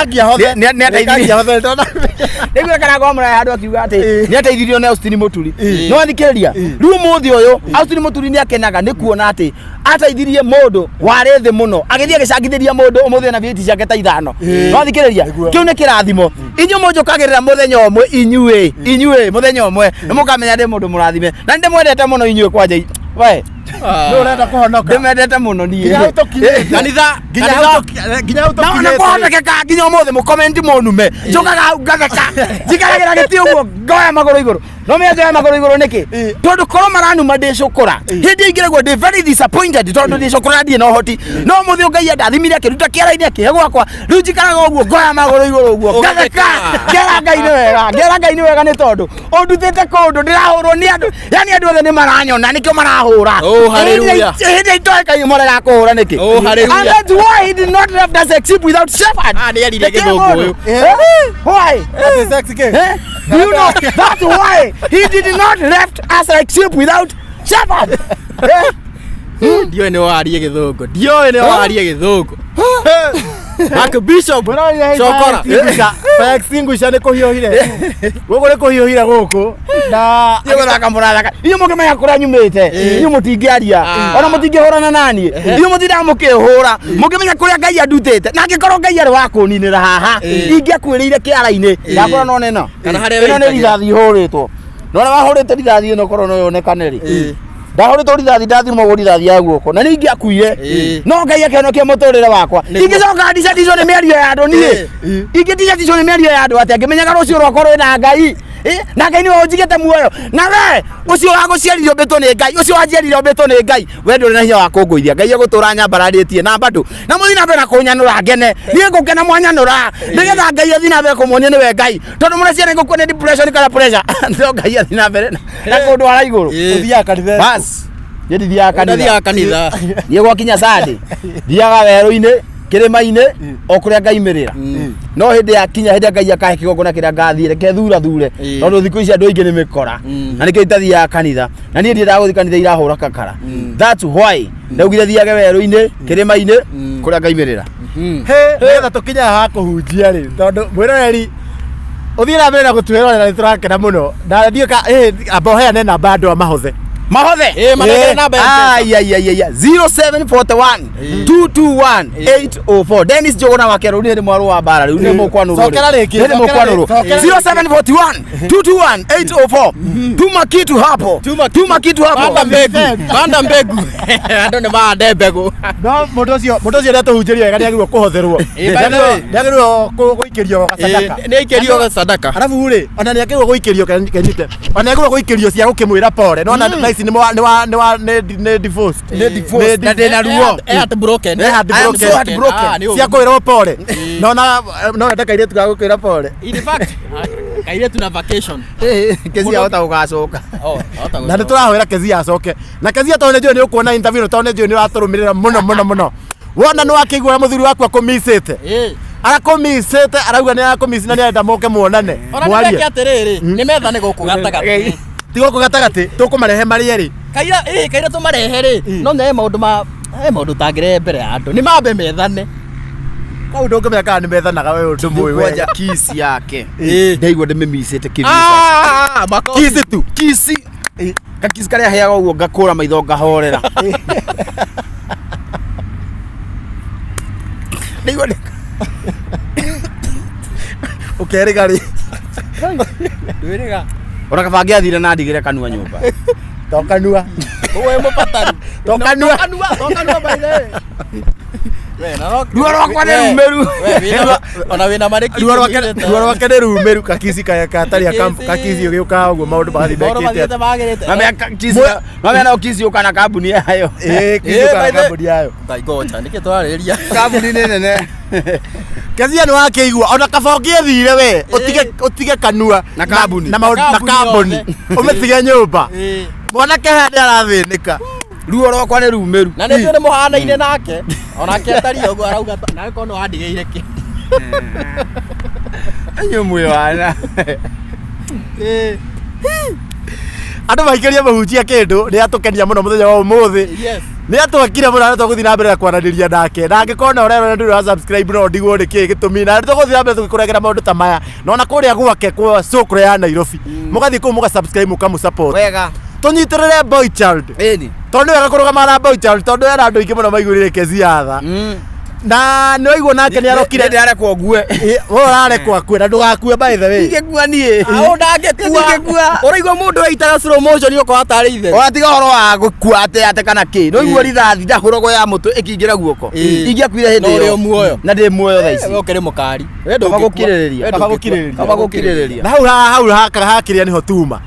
ndĩiguire karango wa mũraya handũ akiuga atĩ nĩ ateithirio nĩ Austin Mũturi. No athikĩrĩria rĩu mũthĩ ũyũ Austin Mũturi nĩ akenaga nĩ kuona atĩ ateithirie mũndũ warĩ thĩ mũno agĩthiĩ agĩcangithĩria mũndũ ũmũthĩ na VAT ciake ta 5. No athikĩrĩria kĩu nĩ kĩrathimo. Inyuĩ mũnjũkagĩrĩra mũthenya ũmwe inyuĩ mũthenya ũmwe nĩ mũkamenya ndĩ mũndũ mũrathime na nĩ ndĩmwendete mũno inyuĩ kwanja we no urenda kuhonoka ndimendete muno nie nginya utokinye kanitha nginya utokinye na kuhonokeka nginya umuthi mu comment monume njugaga ngatheka njikaragira giti uguo ngoya maguru iguru no me njoya maguru iguru niki tondu korwo maranuma ndicukura hindi ingiragwo ndi very disappointed tondu ndicukura ndie no hoti no muthi ngai ndathimire akiruta kiara-ini akihe gwakwa riu njikaraga uguo ngoya maguru iguru uguo ngatheka ngera ngai ni wega ni tondu unduthite kundu ndirahurwo ni andu yani andu othe ni maranyona nikio marahura hallelujah hindi itoeka imorega kuhura niki hallelujah and that's why he did not left us except without shepherd ni alire githungu uyu why that's sexy game do you know that's why he did not left us like sheep without shepherd ndio ni warie githungu ndio ni warie githungu Archbishop Chokora extinguisher ni kuhiohire gugu ni kuhiohire guku na yego thaka murathaka iyo mukimenya kuria nyumite iyo mutingiaria ona mutingihurana nani iyo mutinda mukihura mukimenya kuria ngai andutite na ngikorwo ngai ari wa kuninira haha ingiakwirire kiara-ini ndakora no neno kana haria ino ni rithathi ihuritwo nona wahurite rithathi ino korwo no yonekane ri ndahuritwo rithathi ndathimwo gå rithathi ya guoko na nä ingĩakuire no ngai akĩhonokia mũtũrĩre wakwa ingĩcoka ndicaticwo nĩ mĩario ya andũ niĩ ingĩticaticwo nĩ mĩario ya andũ atĩ angĩmenyaga rũciũ rwakwa rwĩna ngai na ngai nĩwe ũnjigĩte muoyo na we ũcio wagũciaririo mbĩtwo nĩ ngai ũcio wanjiaririo mbĩtwo nĩ ngai we ndũrĩ na hinya wa kũngũithia ngai egũtũra nyambararĩtie na mbandũ na mũthi na mbere na kũnyanũra ngene niĩ ngũkena mwanyanũra nĩgetha ngai athi na mbere kũmuonia nĩwe ngai tondũ mũreciana ngũkua nĩ depression kana pressure no ngai athi na mbere na kũndwara igũrũ ũthiaga kanitha bas yedi thiaga kanitha niĩ gwakinya Sunday thiaga werũ-inĩ kĩrĩma-inĩ o kũrĩa ngaimirĩra no hĩndĩ yakinya hĩndĩ ngai akahe kĩgongona kĩrĩa ngathiĩre kethure tondũ thikũ ici andũ aingĩ nĩ mĩkora na nĩkĩo itathiaga kanitha na niĩ ndiendaga gũthiĩ kanitha irahũra kakara that's why ndaugire thiage werũ-inĩ kĩrĩma-inĩ kũrĩa ngaimirĩra nĩgetha tũkinye haha kũhunjia rĩ tondũ mwĩroreri ũthiĩ na mbere na gũtwĩrorera nĩ tũrakena mũno na ndiũka amba ũheane namba andũ a mahothe manegere namba ya 0741 221 804 Dennis Jogona wa Kero ni mwaru wa bara riu ni mukwanuru Sokera riki 0741 221 804 tuma kitu hapo banda mbegu ando ne bande mbegu no mundu ucio ndeto hunjirio wega niagirwo kuhotherwo niagirwo guikirio sadaka ni ikirio sadaka arabu ri ona niagirwo guikirio kenyite ona niagirwo guikirio cia gukimwira pole no na nice ni divorced na ndina ruo heart broken cia kwirwo pole no ndaka ile tugagukwira pole in fact kaire tuna vacation kezi hota ugacoka na nĩ tũrahwĩra Kezia acoke na Kezia tondũ nĩnjũĩ nĩ ũkuona interview tondũ nĩnjũĩ nĩ ũratũrũmĩrĩra mũno wona nĩ wakĩigua mũthuri waku akũmicĩte arakũmicĩte arauga nĩ arakũmici na nĩ arenda moke muonane mwarie atĩrĩrĩ nĩ metha nĩ gũkũ gatagatĩ ti gũkũ gatagatĩ tũkũmarehe marĩ erĩ kaira tũmarehe rĩ no nĩ maũndũ tangĩrehe mbere ya andũ nĩ mambe methane kau ndũngĩmenya kana nĩ methanaga we ũndũ mũĩ kwanja kisi yake ndaigua ndĩmĩmicĩte kisi tu kisi kakisi karĩa heaga ũguo ngakũra maitho ngahorera ndaigua ũkerĩga rĩ ona kabange athire na ndigire kanua nyũmba tokanua uwe mũpataru tokanua by the way ruo rwakwa nĩ rumeru ona wĩna marĩki ruo rwake nĩ rumeru kakisi katari akampu kakisi ũgĩũka ũguo maũndũ magĩthĩ mamena kisi ũka na kambuni yayo kisi ũka na kambuni yayo ngoja nĩkĩ twarĩria kambuni nĩ nene Kezia nĩ wakĩigua ona kaba ũngĩthire we ũtige kanua na kambuni ũmĩtige nyũmba mwanake hande arathĩnĩka ruo rwakwa nĩ rumeru na nĩ mũhanaine nake onake atari ũguo arauga nawe kono wandigĩire kĩ anyũ mwĩ wana andũ maikĩrie mũhunjia kĩndũ nĩ atũkenia mũno mũthenya wa ũmũthĩ nĩ atwakire mũno na tũgũthiĩ na mbere na kwaranĩria nake na angĩkorwo na ũrerwo ndũrĩ wa subscribe no ndigwo nĩ kĩĩ gĩtũmi na tũgũthiĩ na mbere tũgĩkũregera maũndũ ta maya na ona kũrĩa gwake kwa Sokro ya Nairobi mũgathiĩ kũu mũgasubscribe mũkamũsupport wega tũnyitĩrĩre boy child ĩni tondũ nĩ wega kũrũgama na boy child tondũ ena andũ aingĩ mũno maigũrĩre Kezia tha na nä waiguo nake nä arokire ndä arekwo ngue we rarekwo akue na ndågakue by the way ingäkua niä Au ndangäkua ũraigua mũndũ aitaga slow motion ũko atarĩ ithe watiga horo wa gũkua ate kana kä no iguo rithathi ndahũragwo ya mũtwe ĩkĩingĩra guoko ingĩakuire hĩndĩ ĩyo muoyo na ndĩ muoyo thaa ici ũkĩrĩ mũkari kaba gũkirĩrĩria na hau hakĩrĩa nĩho tuma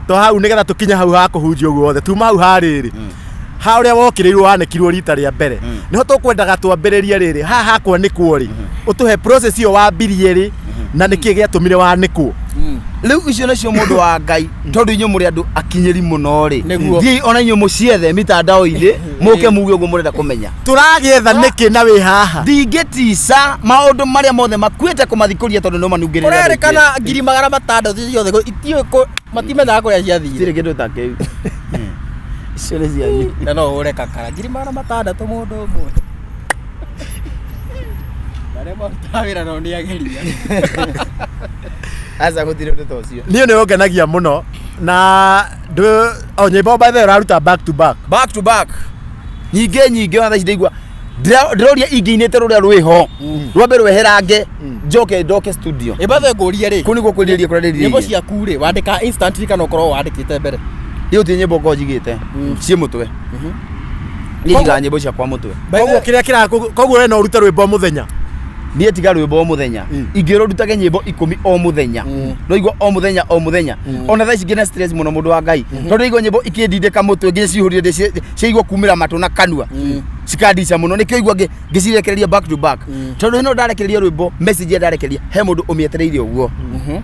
to hau nĩgetha tũkinye hau hakũhunjia guothe tuma hau harĩrĩ ha ũrĩa wokĩrĩirwo wanĩkirwo rita rĩa mbere nĩho tũkwendaga twambĩrĩrie rĩrĩ haha hakwa nĩkuo rĩ ũtũhe process ĩyo wambirie rĩ na nĩkĩĩ gĩatũmire wanĩkwo rĩu icio nacio mũndũ wa Ngai tondũ inyuĩ mũrĩ andũ akinyĩri mũno rĩ thiĩ ona inyuĩ mũciethe mitandao-inĩ mũke muge ũguo mũrenda kũmenya tũragĩetha nĩkĩ na wĩ haha ndingĩtica maũndũ marĩa mothe makuĩte kũmathikũria tondũ no manungĩrĩra ũrerĩkana 600 ciothe itiũĩ matimenyaga kũrĩa ciathiire tirĩ kĩndũ ta kĩu icio nĩ cianyu na no ũre kakara 600 mũndũ ũmwe arĩa marutaga wĩra no nĩ ageria aca gũtirĩ ũndũ ta ũcio niĩ nĩ ũngenagia mũno na nyĩmbo by the way ũraruta back to back nyingĩ ona thaa ici ndaigua ndĩroria ingĩinĩte rũrĩa rwĩho rwambe rweherange ndoke studio ĩbathe ngũria rĩ kũu nĩguo kwĩrĩria kũrarĩria nyĩmbo ciaku rĩ wandĩka instantly kana ũkorwo wandĩkĩte mbere rĩu ti nyĩmbo ngoragwo njigĩte ciĩ mũtwe niĩ njigaga nyĩmbo ciakwa mũtwe koguo we no ũrute rwĩmbo mũthenya niĩ tiga rwĩmbo o mũthenya ingĩrwo ndutage nyĩmbo 10 o mũthenya no igua o mũthenya ona thaa ici ngĩna stress mũno mũndũ wa Ngai tondũ igua nyĩmbo ikĩndindĩka mũtwe nginya cihũrire ciaigua kumĩra matũ na kanua cikandica mũno nĩkĩo igua ngĩcirekereria back to back tondũ hĩno ndarekereria rwĩmbo message ndarekereria he mũndũ ũmĩetereire ũguo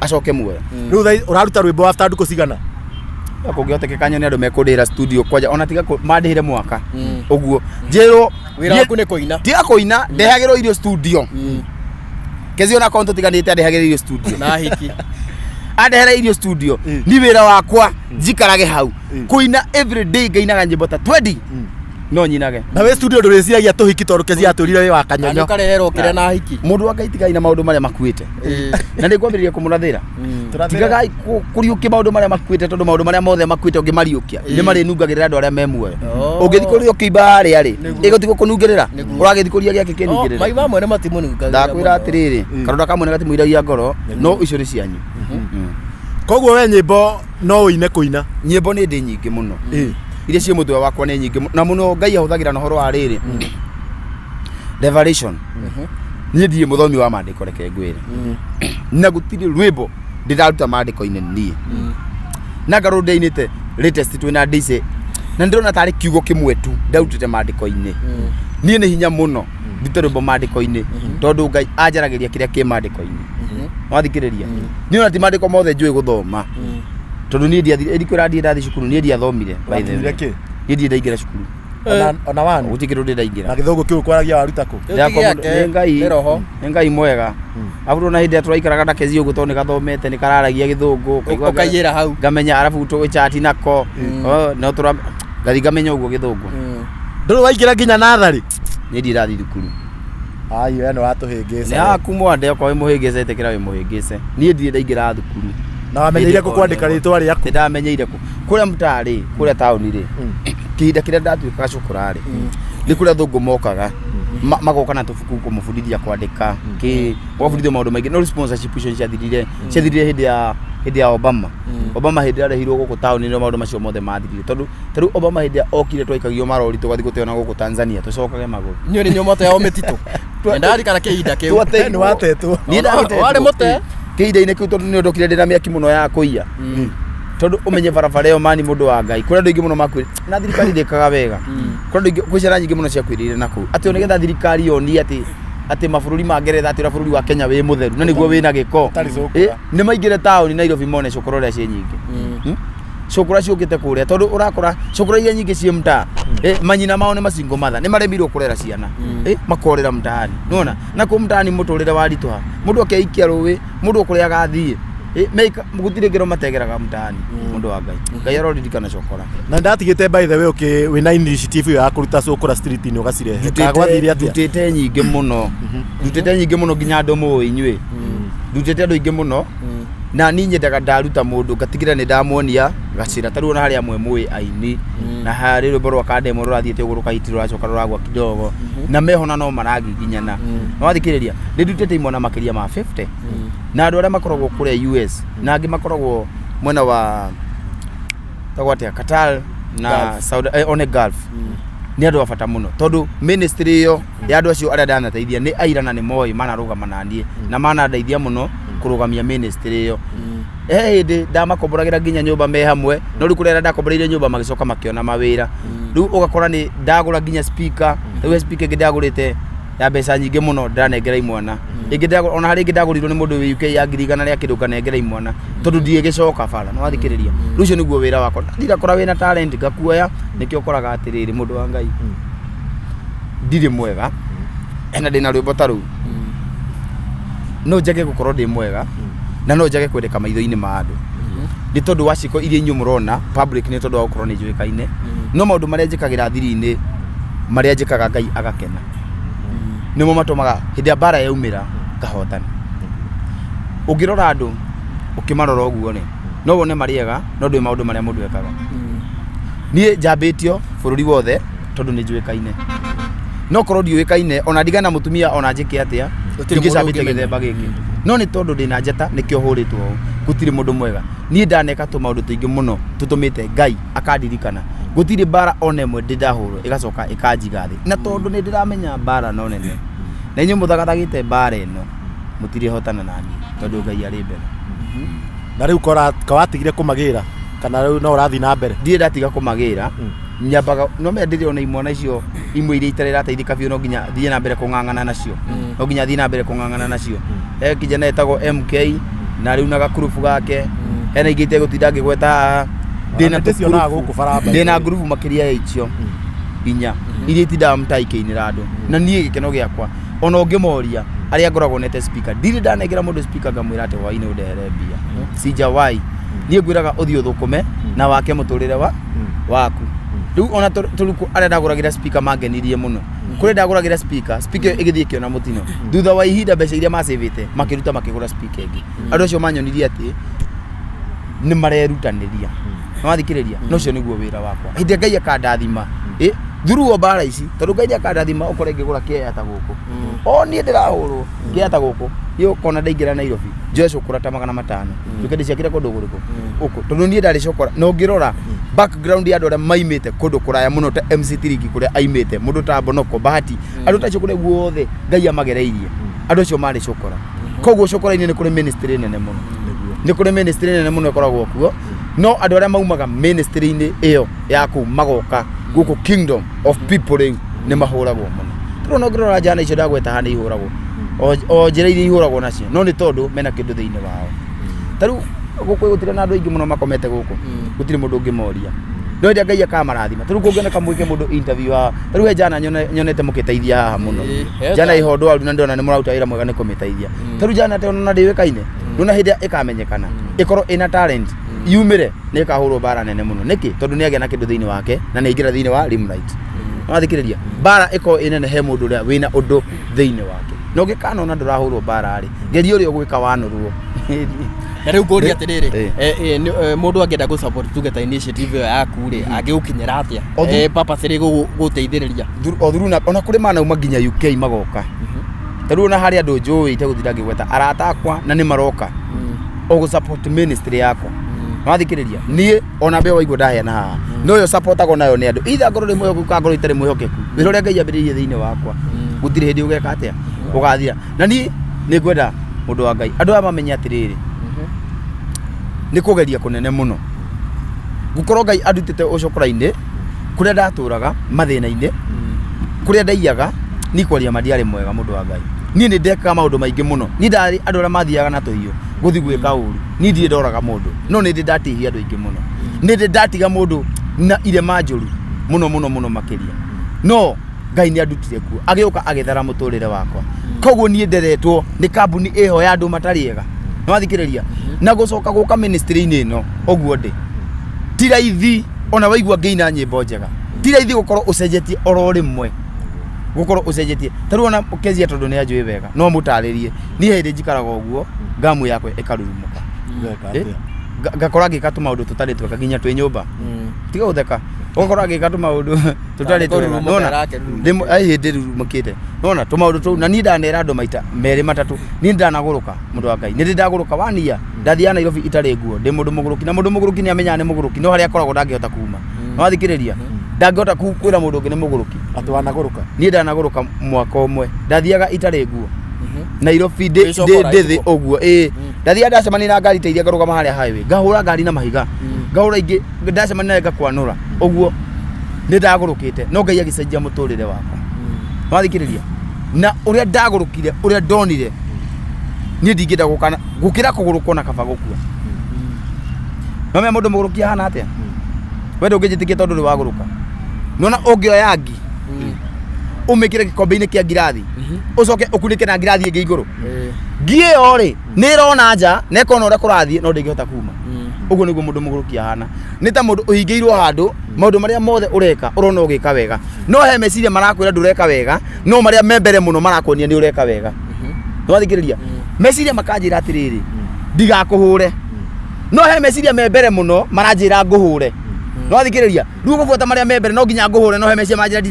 acoke muoyo rĩu ũraruta rwĩmbo after ndukũ cigana kũngĩhotekeka nyone andũ mekũndĩra studio kwanja ona tiga mandĩhĩre mwaka ũguo njĩrwo wĩra waku nĩ kũina tiga kũina ndehagĩrwo irio studio kezi ona konto tiganĩte andehagĩra irio studio na hiki andehera irio studio ni wĩra wakwa njikarage hau kũina everyday ngainaga nyĩmbo ta 20 no nyinage na we studio ndũrĩciragia tũhiki tondũ kezi atũrire wĩ wa kanyonyo ũkareherwo kĩrĩa na hiki mũndũ wa Ngai tigai na maũndũ marĩa makuĩte na nĩ kwambĩrĩria kũmũrathĩra tigagai kũriũkia maũndũ marĩa makuĩte tondũ maũndũ marĩa mothe makuĩte ũngĩmariũkia nĩ marĩnungagĩrĩra andũ arĩa me muoyo ũngĩthi kũrĩa ũkĩimba harĩa rĩ ĩgũtigwo kũnungĩrĩra ũragĩthi kũria gĩake kĩnungĩrĩra mai mamwe nĩ matimũnungaga ndakwĩra atĩrĩrĩ karonda kamwe nĩ gatimũiragia ngoro no icio nĩ cianyu koguo we nyĩmbo no ũine kũina nyĩmbo nĩ ndĩ nyingĩ mũno iria ciĩ mũtwe wakwa nĩ nyingĩ na mũno Ngai ahũthagĩra na ũhoro wa rĩrĩ revelation niĩ ndiĩ mũthomi wa maandĩko reke ngwĩre na gũtirĩ rwĩmbo ndĩraruta maandĩko-inĩ niĩ na ngarũ ndĩinĩte latest twĩna ndĩice na ndĩrona tarĩ kiugo kĩmwe tu ndarutĩte maandĩko-inĩ niĩ nĩ hinya mũno ndute rwĩmbo maandĩko-inĩ tondũ Ngai anjaragĩria kĩrĩa kĩ maandĩko-inĩ wathikĩrĩria niĩ ona ti maandĩko mothe njũĩ gũthoma tondũ niĩ ndikwĩra ndiĩ ndathi cukuru niĩ ndiathomire by the way niĩ ndiĩ ndaingĩra cukuru ona wani gũtikĩrĩ ũndĩ ndaingĩra na gĩthũngũ kĩu kwaragia waruta kũ nĩ Ngai mwega abuto na hĩndĩ ĩrĩa tũraikaraga na kezi ũguo tondũ nĩ gathomete nĩ kararagia gĩthũngũ ũkaiyĩra hau ngamenya arabu tũgĩchat nako no ngathi ngamenya ũguo gĩthũngũ ndũrĩ waingĩra nginya natharĩ niĩ ndiĩ ndathi thukuru ayi we nĩ watũhĩngĩca nĩ haku mwande okorwo wĩ mũhĩngĩce ĩtĩkĩra wĩ mũhĩngĩce niĩ ndiĩ ndaingĩra thukuru na wamenyeire kũ kwandĩka rĩtwa rĩaku nĩ ndamenyeire kũ kũrĩa mũtarĩ kũrĩa taũni rĩ kĩhinda kĩrĩa ndatuĩkaga cukuru rĩ nĩ kũrĩa thũngũ mokaga magoka na tũbuku kũmũbundithia kwandĩka gwabundithio maũndũ maingĩ no sponsorship icio ciathirire hĩndĩ ya Obama hĩndĩ ĩrĩa arehirwo gũkũ taũni no maũndũ macio mothe mathirire tondũ tarĩu Obama hĩndĩ ĩrĩa okire twaikagio marori tũgathiĩ gũteona gũkũ Tanzania tũcokage magũrũ niĩ nĩ nyumoto yao mĩtitũ ndarikana kĩhinda kĩu nĩ watetwo warĩ mũte kĩhinda-inĩ kĩu tondũ nĩ ndokire ndĩna mĩaki mũno ya kũiya tondũ ũmenye barabara ĩyo mani mũndũ wa Ngai kũrĩa andũ aingĩ mũno makwĩrĩ na thirikari ndĩkaga wega kũrĩa andũ kwĩ ciana nyingĩ mũno ciakwĩrĩire nakũu atĩ nĩgetha thirikari yonie atĩ mabũrũri ma Ngeretha atĩ bũrũri wa Kenya wĩ mũtheru na nĩguo wĩna gĩko nĩ maingĩre taũni Nairobi mone cukuru ũrĩa ciĩ nyingĩ cukuru ciũkĩte kũrĩa tondũ ũrakora cukuru iria nyingĩ ciĩ mtaa manyina mao nĩ macingo matha nĩ maremirwo kũrera ciana makorera mtaani nona na kũ mtaani mũtũrĩre waritũha mũndũ akeikia rũĩ mũndũ ũkũrĩa agathiĩ gũtirĩ ngero mategeraga mtaani mũndũ wa Ngai aroririkana cokora na ndatigĩte by the way wĩna initiative ya kũruta cukura street-inĩ ũgacirehe kagwathire atĩa ndutĩte nyingĩ mũno nginya andũ mũĩ inyuĩ ndutĩte andũ aingĩ mũno na ni nyendaga ndaruta mundu ngatigira ni ndamuonia gacira taru ona hari amwe mwe aini na hari rwimbo rwa kademo rurathiete iguru kaitiro racoka ruragwa kidogo na mehona no maragiginyana no wathikiriria ndutete imona makiria ma 50 na andu aria makoragwo kure US na angi makoragwo mwena wa tagwatia Qatar na Saudi on Gulf ni andu afata muno tondu ministry yo ya andu acio aria ndanateithia ni aira na ni moi mana rugama nanie na mana ndeithia muno kurugamia ministry yo ndi ndamakomboragira nginya nyumba me hamwe no riu kurera ndakomboreire nyumba magicoka makiona mawira riu ugakora ni ndagura nginya speaker riu speaker ngidagurite ya mbeca nyingi muno ndanengera imwana ingi ndagura ona hari ingi ndagurirwo ni mundu wi UK ya ngirigana ria kindu kanengera imwana tondu ndie gicoka bara no wathikiriria riu ucio niguo wira wakwa ndira kora wina talent ngakuoya nikio koraga atiriri mundu wa Ngai ndiri mwega ena ndina rwimbo taru no njage gukorwo ndi mwega na no njage kwendeka maitho-ini ma andu ni tondu wa ciko iria inyu murona public ni tondu wa gukorwo ni njuikaine no maundu maria njikagira thiri-ini maria njikaga Ngai agakena nimo matumaga hindi ya bara yaumira ngahotana ungirora andu ukimarora uguo ni no wone mariega no ndui maundu maria mundu ekaga nie njambitio bururi wothe tondu ni njuikaine no korwo ndiuikaine ona ndigana mutumia ona njike atia ngicambite githemba giki no ni tondu ndina njata nikio huritwo gutiri mundu mwega nie ndaneka tu maundu tuingi muno tutumite Ngai akandirikana gutiri bara onemwe ndindahurwo igacoka ikanjiga thi na tondu ni ndiramenya bara no nene na inyu muthagathagite bara ino mutiri hotana nani tondu Ngai ari mbere na riu kawatigire kumagira kana riu no urathi na mbere ndie ndatiga kumagira nyambaga no me ndiri ona imwana icio imwe iria itare rateithika biu no nginya thie na mbere kungangana nacio no nginya thie na mbere kungangana nacio kijana etagwo MK na riu na gakurubu gake hena ingite gutinda ngigweta ndina ngurubu makiria ya icio inya iria itindaga mtaiki-inira andu na nie gikeno giakwa ona ungimoria aria ngoragwo nete speaker ndiri ndanengera mundu speaker ngamwira ati hwaini undehere mbia sijawai nie ngwiraga uthio thukume na wake muturire waku riu ona turuku aria ndaguragira speaker mangenirie muno kuri ndaguragira speaker igithie kiona mutino thutha wa ihinda mbeca iria macivite makiruta makigura speaker ingi andu acio manyonirie ati ni marerutaniria no wathikiriria no cio niguo wira wakwa hindi Ngai akandathima thuruo bara ici tondu Ngai akandathima ukore ngigura kiata guku o nie ndirahurwo kiata guku yo kona ndaingira Nairobi Jesu kurata 500 tukende ciakira kundu guriku uku tondu nie ndari cokora no ngirora background ya andu aria maimite kundu kuraya muno ta MC Tiriki kuria aimite mundu ta Bonoko Bahati andu ta cokore guothe Ngai amagereirie andu acio mari cokora koguo cokora-ini ni kuri ministry nene muno ni kuri ministry nene muno ikoragwo kuo no andu aria maumaga ministry-ini iyo ya ku magoka guku kingdom of people riu ni mahuragwo muno turu no ngirora jana icio ndagweta hana ihuragwo o njira iria ihuragwo nacio no ni tondu mena kindu thiini wao taru guku gutire na andu aingi muno makomete guku gutire mundu ngimoria no ndia Ngai akamarathima taru kungena kamwike mundu interview taru jana nyonete mukiteithia haha muno jana ihondo aru na ndona ni muraruta wira mwega ni kumiteithia taru jana te ona ndiwekaine ndona hindi ikamenyekana ikoro ina talent yumire ni ikahurwo bara nene muno niki tondu ni agia na kindu thiini wake na ni ingira thiini wa Limelight wathikiriria bara iko inene he mundu ria wina undu thiini wake no gikana ona ndurahurwo bara ri ngerio ri ogwika wanurwo na riu ngori atiriri mundu angenda gu support tugeta initiative yaku ri angiukinyira atia papa siri guteithiriria thuruna ona kuri mana uma nginya UK magoka taru na hari andu njui ite guthira ngigweta arata akwa na ni maroka ogu support ministry yako wathikiriria nie ona be waigwo ndahena haha no yo support ago nayo ni andu itha ngoro ri mwehoku ka ngoro itari mwehokeku wira uria Ngai ambiririe thiini wakwa gutire hindi ugeka atia ugathia na nie ni ngwenda mundu wa Ngai andu aya mamenye atiriri ni kugeria kunene muno gukorwo Ngai andutite ucokora-ini kuria ndaturaga mathina-ini kuria ndaiyaga ni kwaria mandiari mwega mundu wa Ngai nie ni ndekaga maundu maingi muno ni ndari andu aria mathiaga na tuhiu guthi gwika uru ni ndire ndoraga mundu no ni ndatihia andu aingi muno ni ndatiga mundu na irema njuru muno makiria no Ngai ni andutire kuo agiuka agithara muturire wakwa koguo nie nderetwo ni kambuni iho ya andu matariega no wathikiriria na gucoka guka ministry-ini ino oguo ndi ti raithi ona waigua ngeina nyimbo njega ti raithi gukorwo ucenjetie oro rimwe gukorwo ucenjetie taru ona ukezia tondu ni anjui wega no mutaririe ni hindi njikaraga oguo ngamu yakwe ikarurumuka ngakora ngĩka tũmaũndũ tũtarĩ tweka nginya twĩ nyũmba tiga gũtheka ũgakora ngĩka tũmaũndũ tũtarĩ twega nona hĩndĩ rurumũkĩte nona tũmaũndũ tũu na niĩ ndanera andũ maita merĩ matatũ niĩ ndanagũrũka mũndũ wa Ngai nĩ ndagũrũka wania ndathiaga Nairobi itarĩ nguo ndĩ mũndũ mũgũrũki na mũndũ mũgũrũki nĩ amenyaga nĩ mũgũrũki no harĩa akoragwo ndangĩhota kuuma wathikĩrĩria ndangĩhota kwĩra mũndũ ũngĩ nĩ mũgũrũki atĩ wanagũrũka niĩ ndanagũrũka mwaka ũmwe ndathiaga itarĩ nguo Nairobi ndĩ ũguo ndathiaga ndacemania na ngari teithia ngarũgama harĩa highway ngahũra ngari na mahiga ngahũra ingĩ ndacemania nayo ngakwanũra ũguo nĩ ndagũrũkĩte no Ngai agĩcenjia mũtũrĩre wakwa wathikĩrĩria na ũrĩa ndagũrũkire ũrĩa ndonire niĩ ndingĩenda gũkĩra kũgũrũkwo na kaba gũkua no me mũndũ mũgũrũki ahana atĩa we ndũngĩnjĩtĩkia tondũ nĩ wagũrũka nona ũngĩoya ngi umĩkĩre gĩkombe-inĩ kĩa ngirathi ũcoke ũkunĩke na ngirathi ĩngĩ igũrũ ngi ĩyo rĩ nĩ ĩrona nja na ĩkona ũrĩa kũrathiĩ no ndĩngĩhota kuma ũguo nĩguo mũndũ mũgũrũki ahana nĩ ta mũndũ ũhingĩirwo handũ maũndũ marĩa mothe ũreka ũrona ũgĩka wega no he meciria marakwĩra ndũreka wega no marĩa me mbere mũno marakuonia nĩ ũreka wega nĩwathikĩrĩria meciria makanjĩra atĩrĩrĩ ndigakũhũre no he meciria me mbere mũno maranjĩra ngũhũre nĩwathikĩrĩria rĩu gũbuata marĩa me mbere no nginya ngũhũre no he meciria manjĩra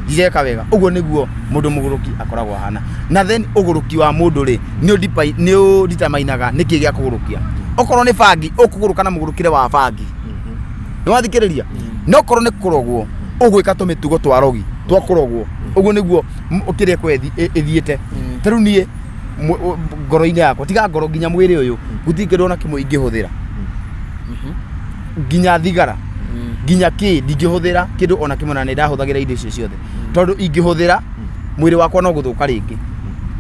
ndireka wega ũguo nĩguo mũndũ mũgũrũki akoragwo ahana na then ũgũrũki wa mũndũ rĩ nĩ ũditamainaga nĩkĩ gĩa kũgũrũkia okorwo nĩ bangi ũkũgũrũka na mũgũrũkire wa bangi nĩwathikĩrĩria no korwo nĩ kũrogwo ũgwĩka tũmĩtugo twa rogi twa kũrogwo ũguo nĩguo ũkĩrĩa kwa ĩthiĩte tarĩu niĩ ngoro-inĩ yakwa tiga ngoro nginya mwĩrĩ ũyũ gũtirĩ kĩndũ ona kĩmwe ingĩhũthĩra nginya thigara nginya ndingĩhũthĩra kĩndũ ona kĩmwe na nĩ ndahũthagĩra indo icio ciothe tondũ ingĩhũthĩra mwĩrĩ wakwa no gũthũka rĩngĩ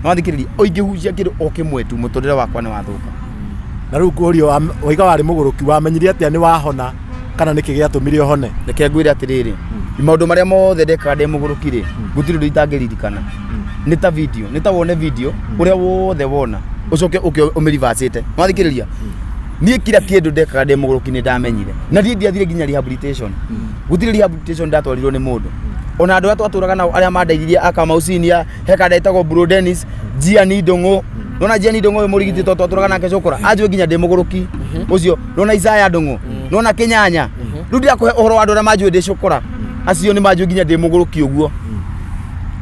nĩwathikĩrĩria ingĩhucia kĩndũ o kĩmwe tu mũtũrĩre wakwa nĩ wathũka na rĩu kũrio waiga warĩ mũgũrũki wamenyire atĩa nĩ wahona kana nĩkĩ gĩatũmire ũhone reke ngwĩre atĩrĩrĩ maũndũ marĩa mothe ndekaga ndĩ mũgũrũki rĩ gũtirĩ ũndũ itangĩririkana nĩ ta video nĩ ta wone video ũrĩa wothe wona ũcoke ũmĩrivacĩte nĩwathikĩrĩria niĩ kila kĩndũ ndekaga ndĩ mũgũrũki nĩ ndamenyire na ndiĩ ndiathire nginya rehabilitation gũtirĩ rehabilitation ndatwarirwo nĩ mũndũ ona andũ arĩa twatũraga nao arĩa mandeithirie Kamau Senior heka ndetagwo Bro Dennis Jiani Ndũng'ũ nona Jiani Ndũng'ũ mũrigiti twatũraga nake Cũkũra anjwe nginya ndĩ mũgũrũki ũcio nona Isaya Ndũng'ũ nona Kĩnyanya rĩu ndirakũhe ũhoro wa andũ arĩa manjwe ndĩ Cũkũra acio nĩ manjwe nginya ndĩ mũgũrũki ũguo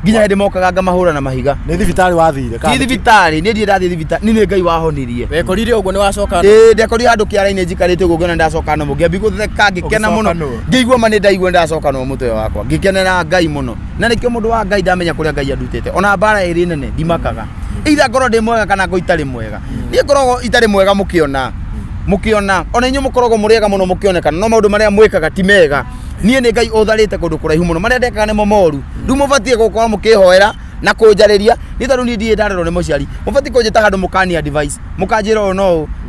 nginya hĩndĩ mokaga ngamahũra na mahiga nĩ thibitarĩ wathire ti thibitarĩ nĩ ndiĩ ndathiĩ thibitarĩ nĩ Ngai wahonirie wekorire ũguo nĩ wacoka ndekorire handũ kĩara-inĩ njikarĩte ũguo ngĩona ndacoka no ngĩambi gũtheka ngĩkena mũno ngĩigua ma nĩ ndaigua ndacoka no mũtwe wakwa ngĩkenera Ngai mũno na nĩkĩo mũndũ wa Ngai ndamenya kũrĩa Ngai andutĩte ona mbara ĩrĩ nene ndimakaga either ngorwo ndĩ mwega kana ngo itarĩ mwega niĩ ngoragwo itarĩ mwega mũkĩona ona inyuĩ mũkoragwo mũrĩega mũno mũkĩonekana no maũndũ marĩa mwĩkaga ti mega niĩ nĩ Ngai ũtharĩte kũndũ kũraihu mũno marĩa ndekaga nĩmo moru rĩu mũbatiĩ gũkorwo mũkĩhoera na kũnjarĩria nĩ tondũ niĩ ndiĩ ndarerwo nĩ mũciari mũbatiĩ kũnjĩta handũ mũkania advice mũkanjĩra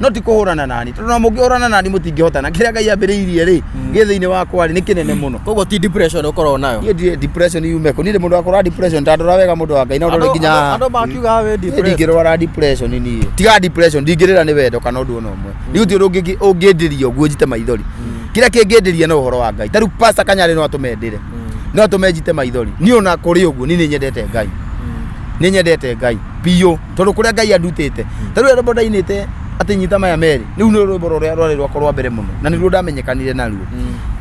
no ti kũhũrana nani tondũ no mũngĩhũrana nani mũtingĩhotana kĩrĩa Ngai ambĩrĩirie rĩ gĩthĩ-inĩ wakwa rĩ nĩ kĩnene mũno koguo ti depression ũkoragwo nayo niĩ depression yumeko niĩ ndĩ mũndũ wakorwo depression ndandora wega mũndũ wa Ngai na ũndũ nginya andũ makiuga we depression ndingĩrwara depression niĩ tiga depression ndingĩrĩra nĩ wendo kana ũndũ ona ũmwe rĩu ti ũndũ ũngĩndĩria ũguo njite maithori kĩrĩa kĩngĩndĩria no ũhoro wa Ngai tarĩu Pastor Kanyarĩ no atũmendĩre no atũmenjite maithori niĩ ona kũrĩ ũguo niĩ nĩ nyendete Ngai biũ tondũ kũrĩa Ngai andutĩte tarĩu rwĩmbo ndainĩte atĩ nyita maya merĩ rĩu nĩ rwĩmbo rũrĩa rwarĩ rwakwa rwa mbere mũno na nĩruo ndamenyekanire naruo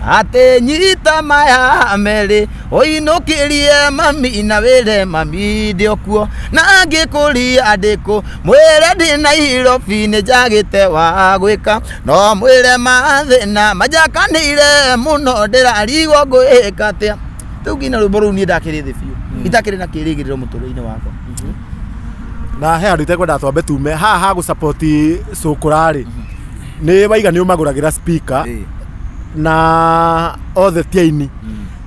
atĩ nyita maya merĩ ũinũkĩrie mami na wĩre mami ndĩ okuo na angĩkũria ndĩkũ mwĩre ndĩ Nairobi nĩ njagĩte wa gwĩka no mwĩre mathĩna manjakanĩire mũno ndĩrarigwo ngwĩka atĩa rĩu nginya rwĩmbo rũu niĩ ndakĩrĩ thĩ biũ itakĩrĩ na kĩrĩgĩrĩro mũtũrĩre-inĩ wakwa na he andũ itekwenda twambe tume haha gũsupport Cũkũra rĩ nĩ waiga nĩ ũmagũragĩra speaker na othe tiaini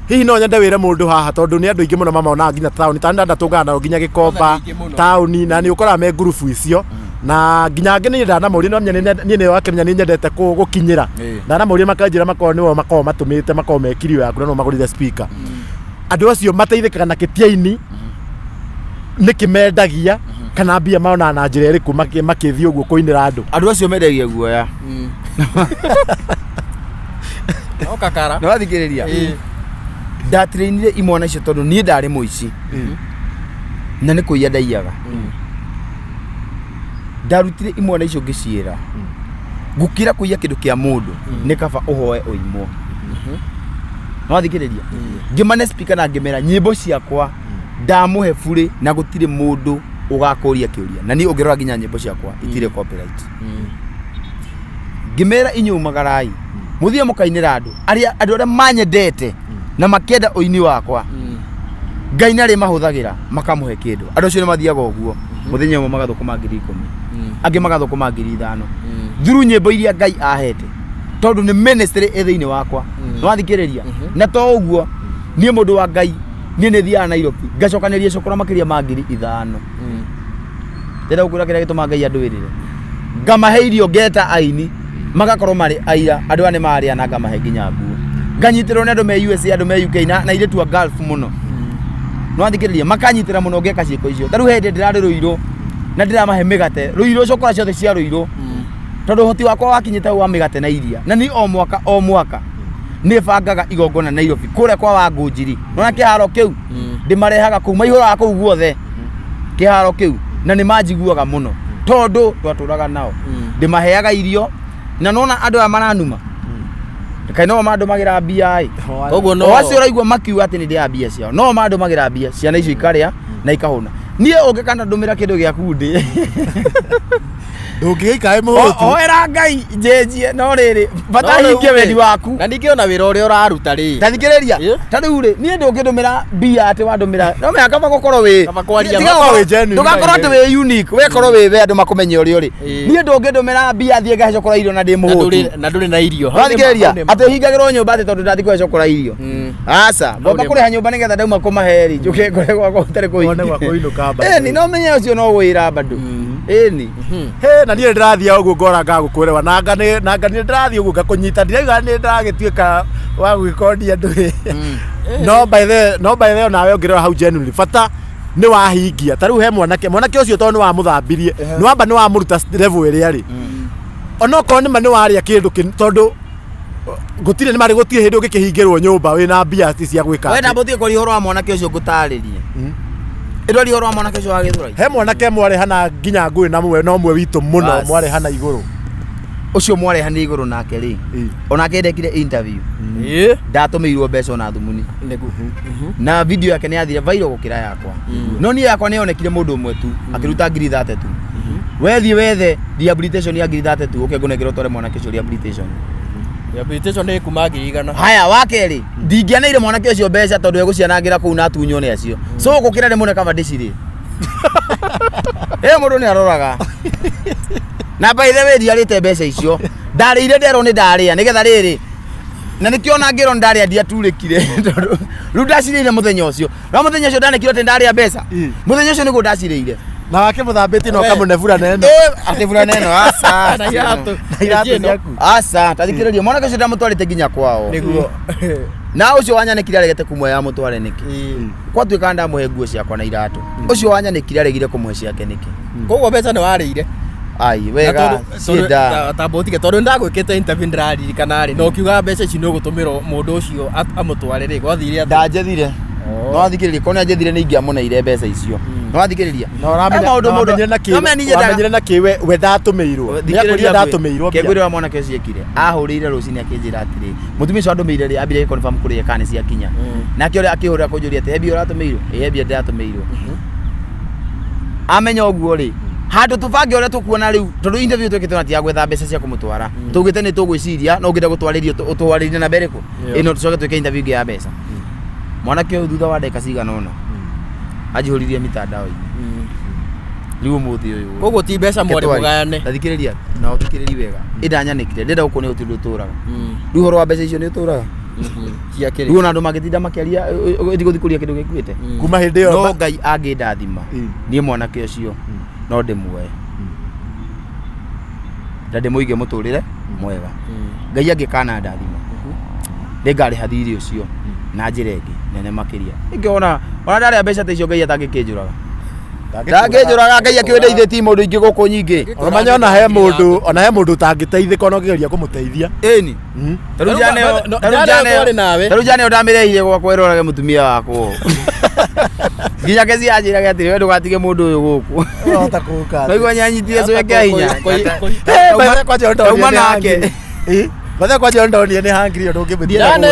hihi no nyende wĩre mũndũ haha tondũ nĩ andũ aingĩ mũno mamona nginya taũni ta nĩ ndatũngana nao nginya Gĩkomba taũni na nĩ ũkoraga me ngurubu icio na nginya angĩ nĩ ndanamũria no niĩ nĩ wakĩmenya nĩ nyendete gũkinyĩra ndanamũria makanjĩra makorwo nĩo makorwo matũmĩte makorwo mekirio yaku na no magũrire speaker andũ acio mateithĩkaga na kĩtiaini nĩ kĩmendagia kana mbia maona na njĩra ĩrĩkũ makĩthiĩ ũguo kũinĩra andũ acio mendagia guoya no kakara nĩ wathikĩrĩria ndatrainire imwana icio tondũ niĩ ndarĩ mũici na nĩ kũiya ndaiyaga ndarutire imwana icio ngĩciĩra gukira kuiya kindu kia mundu ni kaba uhoe uimwo no thikiriria ngimane speaker na ngimera nyimbo ciakwa ndamuhe bure na gutire mundu ugakuria kiuria na ni ungirora ginya nyimbo ciakwa itire copyright ngimera inyumagarai muthie mukainira andu aria manyendete na makenda uini wakwa Ngai nari mahuthagira makamuhe kindu andu cio ni mathiaga uguo muthenya umwe magathukuma 10,000 angi magathukuma 5,000 thuru nyimbo iria Ngai ahete tondu ni ministry ethiini wakwa no athikiriria na to uguo nie mundu wa Ngai nie ne thia Nairobi ngacokaniria cokora makiria ma 5,000 tena ukura kira gituma Ngai andu wirire ngamaheirio ngeta aini magakorwo mari aira andu ane mari ana ngamahe nginya nguo nganyitirwo ni andu me USA andu me UK na ire tu Gulf muno no athikiriria makanyitira muno ngeka ciiko icio taru hende ndirari ruiro na ndiramahe migate ruiro cokora ciothe cia ruiro tondu hoti wakwa wakinyite wa migate na iria na ni o mwaka ni bangaga igongona Nairobi kure kwa Wangunjiri nona kiharo kiu ndimarehaga kuu maihura kuu guothe kiharo kiu na ni manjiguaga muno tondu twaturaga nao ndimaheaga irio na nona andu aya maranuma kaino mandu magira mbia koguo no acio raigua makiuga ati ni ndia mbia ciao no mandu magira mbia ciana icio ikaria na ikahuna nie ungikanda ndumira kindu giaku ndi ndungiikae muhutu oera Ngai njejie no riri bata hinge wendi waku na ningiona wira uria uraruta ri tathikiriria tariu ri nie ndungindumira mbia ati wandumira no me akaba gukorwo wi ndugakorwo ati wi unique we korwo wi we andu makumenye uri uri nie ndungindumira mbia thie gahe cokora irio na ndi muhutu na nduri na irio tathikiriria ati hingagirwo nyumba ati tondu ndathi kwa cokora irio aca ngomba kuriha nyumba nigetha ndauma kumaheri njuke ngore gwakwa utari kuinuka ni no menye ucio no wira bado ni he na nie ndirathia uguo ngora ngagukwerewa nanga ni ndirathia uguo ngakunyita ndiraiga ni ndagituika wa gwikondia andu no by the nawe ngirora hau genuinely fata ni wahingia tariu he mwanake ucio tondu wa muthambirie ni wamba ni wa muruta level iria ri onoko ni mani waria kindu tondu gutire ni mari gutire hindu ngikihingirwo nyumba wina mbia cia gwika we ndambuthie kuri horo wa mwanake ucio ngutaririe Edward horo wa mwanake ucio agithurai he mwanake mware hana nginya ngui na mwe no mwe witu muno mware hana iguru ucio mware hana iguru nake ri onake ndekire interview ndatumirwo mbeca na thumuni na video yake ni yathire viral gukira yakwa no ni yakwa ni onekire mundu umwe tu akiruta 30 tu wethi wethe rehabilitation ya 30 tu ukengunegera tore mwanake ucio rehabilitation ni kuma 100 haya wakeri ndingianaire mwanake ucio mbeca tondu egucianagira kuu na tunyo ni acio so gukira ni mune kaba ndiciri mundu ni aroraga na by the way ndiarite mbeca icio ndarire ndero ni ndaria nigetha riri na nikiona ngiro ndaria ndiaturikire ru ndacirire muthenya ucio no muthenya ucio ndanekire ati ndaria mbeca muthenya ucio niguo ndacirire na wake muthambiti no kamunevura neno ati vura neno asa na iratu asa tathikiriria mwanake ucio ndamutwarite nginya kwao niguo na ucio wanyanekire aregete kumwe ya mutware niki kwa tuika ndamuhe nguo ciakwa na iratu ucio wanyanekire aregire kumwe ciake niki koguo mbeca ni warire ai wega sida tabotike tondu ndagwikite interview ndirarikana ri no kiuga mbeca ici no gutumirwo mundu ucio amutware ri gwathire ati ndajethire no athikiriria kone ajethire ni ingiamuneire mbeca icio no athikiriria no ramenye na kiwe we ndatumirwo thikiriria ndatumirwo kegwire wa mwana kesi ekire ahurire rucini akinjira atiri mutumi cio andumirire ri abire confirm kuri ekane cia kinya nake uri akihurira kunjuria ati hebi uratumirwo hebi ndatumirwo amenya uguo ri handu tubange ore tukuona riu tondu interview twekite na tia gwetha mbeca cia kumutwara tugite ni tugwiciria no ngenda gutwaririo utwaririe na mbere ku ino tucoke tweke interview ya mbeca mwanake uyu thutha wa ndeka cigana ona ajihuririe mitandao-ini riu muthi uyu koguo ti mbeca mwari mugayane ndathikiriria na uthikiriri wega indanyanekire ndenda gukuona utindu turaga riu horo wa mbeca icio ni uturaga kiakiri riu na andu magitinda makiaria ndiguthikuria kindu gikuite kuma hindi yo no Ngai angindathima nie mwanake ucio no ndimuoe ndimuige muturire mwega Ngai angikana ndathima ndingari hathiri ucio na njira ingi nene makiria ingiona ona ndari mbeca icio Ngai atangikinjuraga ndangijuraga Ngai akiwendeithĩtie mundu ingi guku nyingi omanya ona he mundu tangiteithika no ngigeria kumuteithia eni taru jane ndamirehire gwakwa irorage mutumia wakwa Nginya kezi ajiraga atiri we ndugatige mundu uyu guku. Hota kuka. Naigua nyanyitire cweke hinya. Uma nake. Bathe kwa John Down ni hangiri ndungimithia. Yani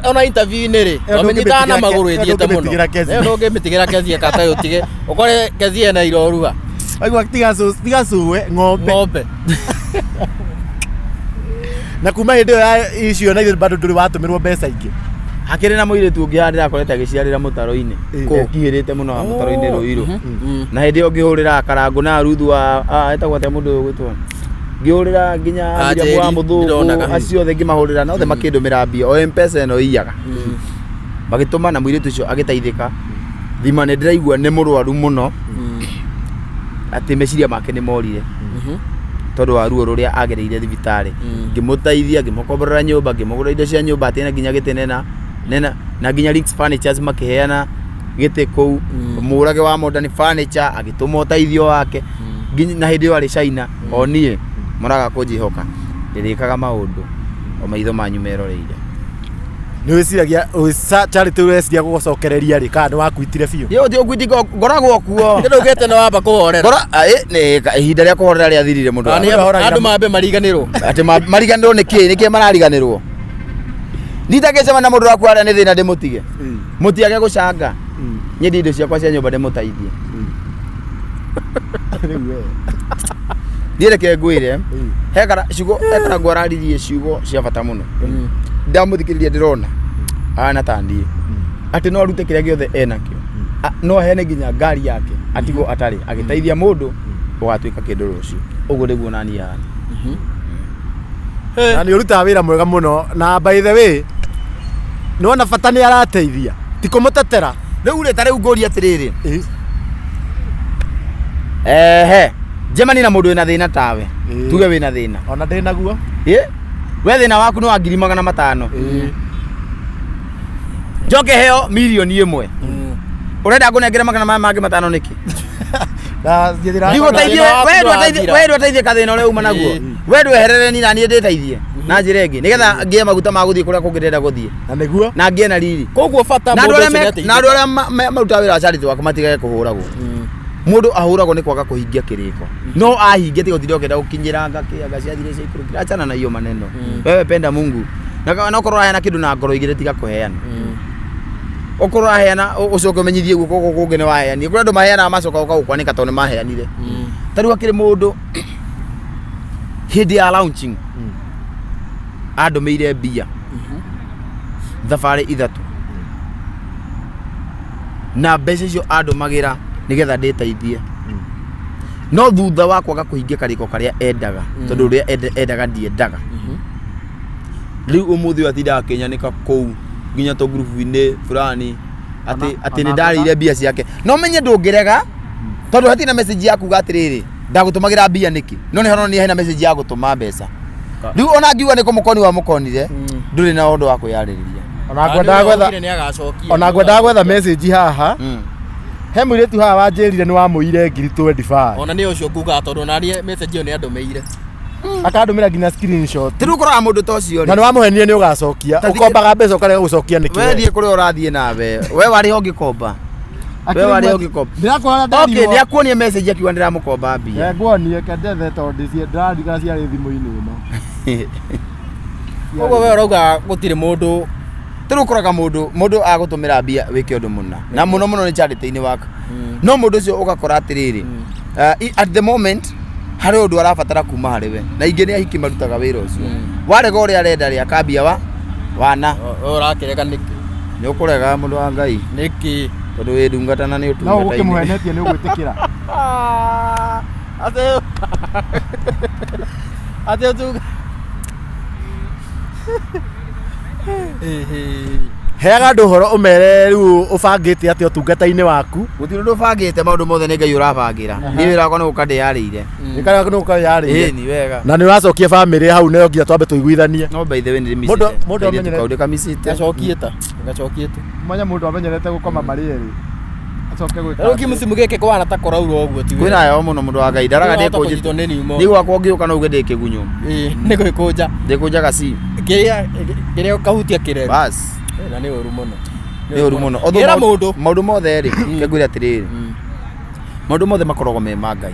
ona interview ni ri. Wamenyitana na maguru ithiete muno. Ndungimitigira kezi akata utige. Ukore kezi ena iroruga. Aigua tiga suwe ng'ombe. Na kuma hindi ya icio na ithu bado nduri watumirwo mbeca ingi. Hakiri na muiritu ungi handira akorete agiciarira mutaro-ini. Kihirite muno wa mutaro-ini Ruiru. Na hindi yo ngihurira Karangu na Aruthu wa etagwo ate mundu uyu gwitwo. Ngihurira nginya William wa Muthuku acio othe ngimahurira na othe makindumira mbia o M-Pesa eno iyaga. Bagituma na muiritu ucio agiteithika. Thima ni ndiraigua ni murwaru muno. Ati meciria make ni morire. Tondu wa ruo ruria agereire thibitari. Ngimutaithia ngimukomborera nyumba ngimugura indo cia nyumba atena nginya gitenena na nginya Links Furnitures makiheana gite kou murage wa Modern Furniture agituma uteithio wake na hindi yo ari China onie muraga kunjihoka ndirikaga maundu o maitho manyu meroreire ni wiciragia charity weciria gugocokereria ri kana wakuitire biu yo ti ukwiti ngoragwo kuo ndio ugete no wamba kuhorera ngora ni ihinda ria kuhorera ria thirire mundu andu mambe mariganirwo ati mariganirwo niki marariganirwo nditagecema na mundu waku aria ni thina ndimutige mutiage gucanga nyendi indo ciakwa cia nyumba ndimutaithie ndireke ngwire hekara ngwararirie ciugo cia bata muno ndamuthikiriria ndirona ana tandie ati no arute kiria giothe enakio no hene nginya ngari yake atigo atari agiteithia mundu ugatuika kindu rucio uguo niguo nani yana na ni uruta wira mwega muno na by the way nona bata ni arateithia ti kumutetera riu ri tariu ngoria atiriri Jemani na mundu wina thina tawe tuge wina thina ona ndi naguo we thina waku no 500,000 njoke heo milioni 1 urenda kunengera magana mangi 5 niki na jithira ndigo teithie we ndweteithie kathina ule uma naguo we ndweherere ni na ni nditeithie na njire ngi nigetha ngie maguta ma guthie kuria kungirenda guthie na niguo na ngie na riri koguo bata mundu na andu aria maruta wira wa charity wako matigage kuhuragwo mundu ahuragwo ni kwaga kuhingia kiriko no ahingia tigo tindo kenda gukinyira ngakiaga ciathire cia ikuru achana na hiyo maneno wewe penda Mungu na ukorwo hena kindu na ngoro igire tiga kuheana ukorwo hena ucoke umenyithie guko kungi ni waheani kuri andu maheana macoka ukakwanika tondu maheanire tariu akiri mundu hindi ya launching andu meire mbia thabari ithatu na mbeca icio andu magira nigetha nditeithie no thutha wa kwaga kuhingia kariko karia endaga tondu uria endaga ndiendaga riu umuthi atinda akinyanika kou nginya to group-ini fulani ati ni ndarire mbia ciake no menye ndungirega tondu hatina message yaku gatiriri ndagutumagira mbia niki no ni hono ni hena message ya gutuma mbeca riu ona ngiuga ni kumukoni wa mukonire nduri na undu wa kuyaririria ona ngwenda gwetha message haha he mwiritu haha wanjirire ni wamuire 25 ona ni ucio nguga tondu nani message yo ni andumeire akandumira nginya screenshot tiru kora mundu tocio na ni wamuhenia ni ugacokia ukombaga mbeca ukarega gucokia niki we thie kuri urathie nawe we wari ho gikomba we wari ho gikomba ndirakora ndari okay ndiakuonia message akiwa ndiramukomba mbia ngwonie kendethe tondu ndirandika ciari thimu-ini ino koguo we urauga gutire mundu tiru koraga mundu agutumira mbia wike undu muna na muno ni charity-ini waka no mundu ucio ugakora atiriri at the moment hari undu arabatara kuma hari we na ingi ni ahiki marutaga wira ucio warega uria arenda ria kambia wana urakirega niki ni ukurega mundu wa Ngai niki tondu wi ndungatana ni utungata no ukimuhenetie ni ugwitikira ate tu heaga andu horo umere riu ubangite ati utungata-ini waku gutiri ndu bangite maundu mothe ni Ngai urabangira ni wira wako ni ukandiyarire ni kana no ukayarire ni wega na ni wacokia family hau ne ngia twambe tuiguithanie no by the way ni mundu amenyerete kaude kamisite gacokieta manya mundu amenyerete gukoma mari eri acoke gwika riu kimusimu gike kwana ta korauro uguo ti kwina yo muno mundu wa Ngai ndaraga ndikujito ni gwakwa ngiuka no uge ndikigunyo ni gwikuja ndikunjaga si kiria kahutia kirero bas na ni uru muno nĩ ũru mũno Ngĩra mũndũ maũndũ mothe rĩ ngĩkwĩra atĩrĩrĩ maũndũ mothe makoragwo me ma Ngai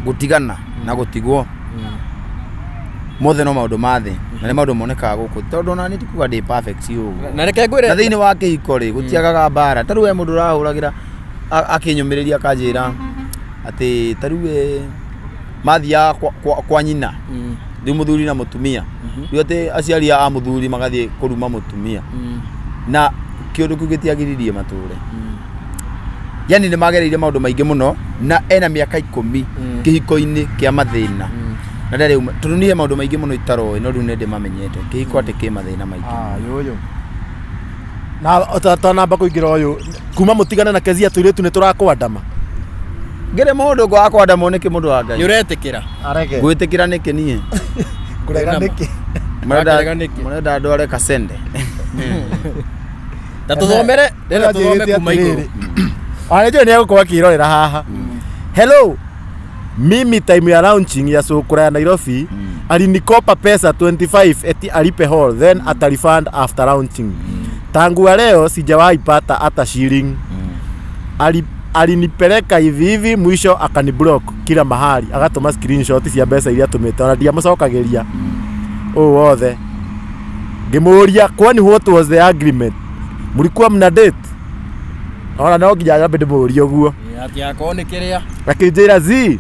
gũtigana na gũtigwo mothe no maũndũ ma thĩ na nĩ maũndũ monekaga gũkũ tondũ ona nĩ tikuga ndĩ perfect ũguo na reke ngwĩre na thĩinĩ wa kĩhiko rĩ gũtiagaga mbara tarĩu we mũndũ ũrahũragĩra akĩnyũmĩrĩria akanjĩra atĩ tarĩu mathiaga kwa nyina rĩu mũthuri na mũtumia rĩu atĩ aciari a mũthuri magathiĩ kũruma mũtumia na kĩũndũ kĩu gĩtiagĩrĩrie matũre yani nĩ magereire maũndũ maingĩ mũno na ena mĩaka 10 kĩhiko-inĩ kĩa mathĩna na ndarĩ tondũ niĩ maũndũ maingĩ mũno itaroĩ no rĩu nĩ ndĩmamenyete kĩhiko atĩ kĩ mathĩna maingĩ yũyũ na ũtanamba kũingĩra ũyũ kuma mũtigana na Kezia tũirĩtu nĩ tũrakwandama ngere mũndũ ngwakwandama nĩkĩ mũndũ wa Ngai nĩũretĩkĩra areke gwĩtĩkĩra nĩkĩ niĩ kũrega nĩkĩ mũrenda ndware kasende ta tũthomere rĩrĩa tũthome kuma igũrũ anajua ni yako akirorera haha hello mimi time ya launching ya sokora ya Nairobi alinikopa pesa 25 eti alipe hall then atarefund after launching tangu leo sijawahi pata hata shilling alinipeleka hivi mwisho akaniblock kila mahali agatuma screenshot cia pesa iria tumete na ndia mucokageria wothe ngimuria kwani what was the agreement mulikuwa mna date ona no nginya nyambe ndĩmũrie ũguo ati yako nĩ kĩrĩa akĩnjĩra zi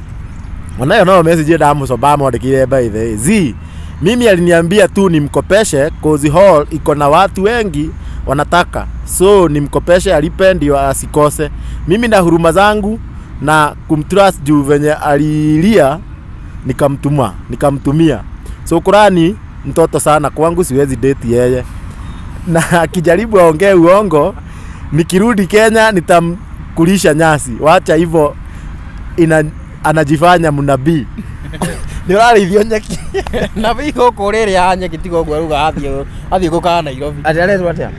onayo no message ndamucoba mwandĩkire by the zi mimi aliniambia tu nimkopeshe cause hall iko na watu wengi wanataka so nimkopeshe alipe ndio asikose mimi na huruma zangu na kumtrust juu venye alilia nikamtumia so Kurani mtoto sana kwangu siwezi date yeye na akijaribu aongee uongo nikirudi Kenya nitamkulisha nyasi wacha hivyo anajifanya mnabii ni ũrarĩithio nyeki nabii gũkũ rĩrĩa nyeki tiga ũguo ruga athiĩ gũkana Nairobi aretwo atĩa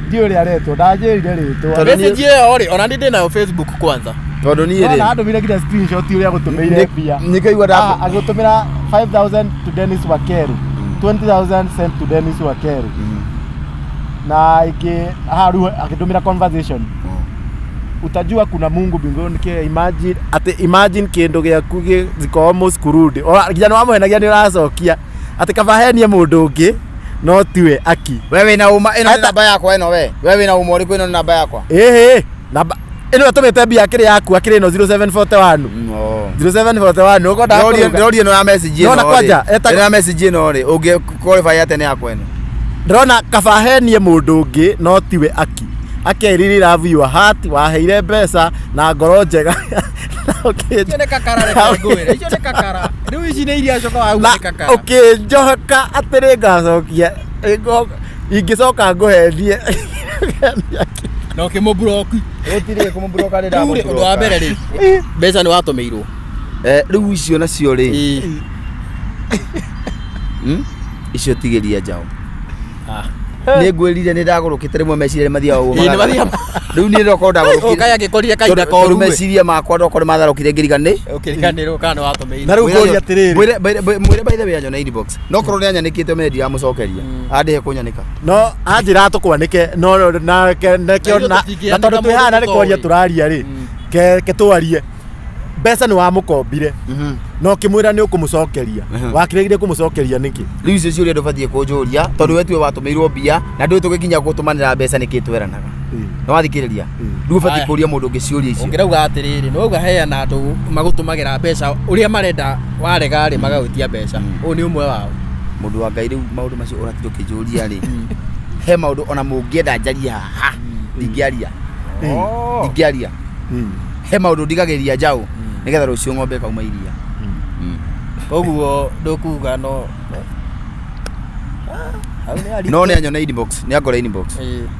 ndio rĩa retwo ndanjĩrire rĩtwa message ĩyo rĩ ona ndĩ nayo Facebook kwanza tondũ niĩ rĩ na andũmire nginya screenshot ũrĩa gũtũmĩire mbia nĩkaigua agũtũmĩra 5,000 to Dennis Wakeru 20,000 sent to Dennis Wakeru na akidumira conversation utajua kuna Mungu mbinguni imagine kĩndũ gĩaku gĩko almost kurudi kijana wa mwenagia nĩ ũracokia atĩ kabahenie mũndũ ũngĩ no tiwe aki wewe na uma ino namba yakwa ino wewe na uma ũrĩkũ ino namba yakwa namba ino atũmĩte mbia kĩrĩ yaku akĩrĩ no 0741 0741 ũkonda ndĩrorie no ya message ino ino ya message ino rĩ ũngĩ qualify atĩ nĩ yakwa ino ndĩrona kabahenie mũndũ ũngĩ no tiwe aki akĩriri love your heart waheire mbeca na ngoro njega icio nĩ kakara reke ngwĩre icio nĩ kakara rĩu ici nĩ iria coka wa nĩ kakara ũkĩnjoka atĩrĩ ngacokia ingĩcoka ngũhendie no kĩmũblock ũtirĩ kũmũblock arĩ ndamũblock ũndũ wa mbere rĩ mbeca nĩ watũmĩirwo rĩu icio nacio rĩ icio tigĩria njaũ nĩ ngwĩrire nĩ ndagũrũkĩte rĩmwe meciria mathiaga ũguo rĩu niĩ ndokorwo ndagũrũkire ũkaya gĩkorire kaida koru meciria makwa ndokorwo matharũkire ũkĩriganĩrwo kana nĩ watũmĩirwo na rĩu ngũria atĩrĩrĩ mwĩre by the way anyo na inbox no korwo nĩ anyanĩkĩte ũmenye ndiramũcokeria andĩhe kũnyanĩka no anjĩra tũkwanĩke no na tondũ twĩ haha na rĩkoria tũraria rĩ ke twarie mbeca nĩ wamũkombire no kĩmwĩra nĩ ũkũmũcokeria wakĩrĩgire kũmũcokeria nĩkĩ rĩu icio ciũria ndũbatiĩ kũnjũria tondũ we tiwe watũmĩirwo mbia na ndũĩ tũgĩkinya gũtũmanĩra mbeca nĩkĩ tweranaga no wathikĩrĩria rĩu ũbatiĩ kũria mũndũ ũngĩ ciũria icio ũngĩrauga atĩrĩrĩ no uga heana andũ magũtũmagĩra mbeca ũrĩa marenda warega rĩ magagũtia mbeca ũyũ nĩ ũmwe wao mũndũ wa Ngai rĩu maũndũ macio ũrathiĩ ũkĩnjũria rĩ he maũndũ ona mũngĩenda njaria haha ndingĩaria he maũndũ ndigagĩria njaũ nĩgetha rũciũ ng'ombe kauma iria koguo ndũkuga no nĩ anyona inbox nĩ angora inbox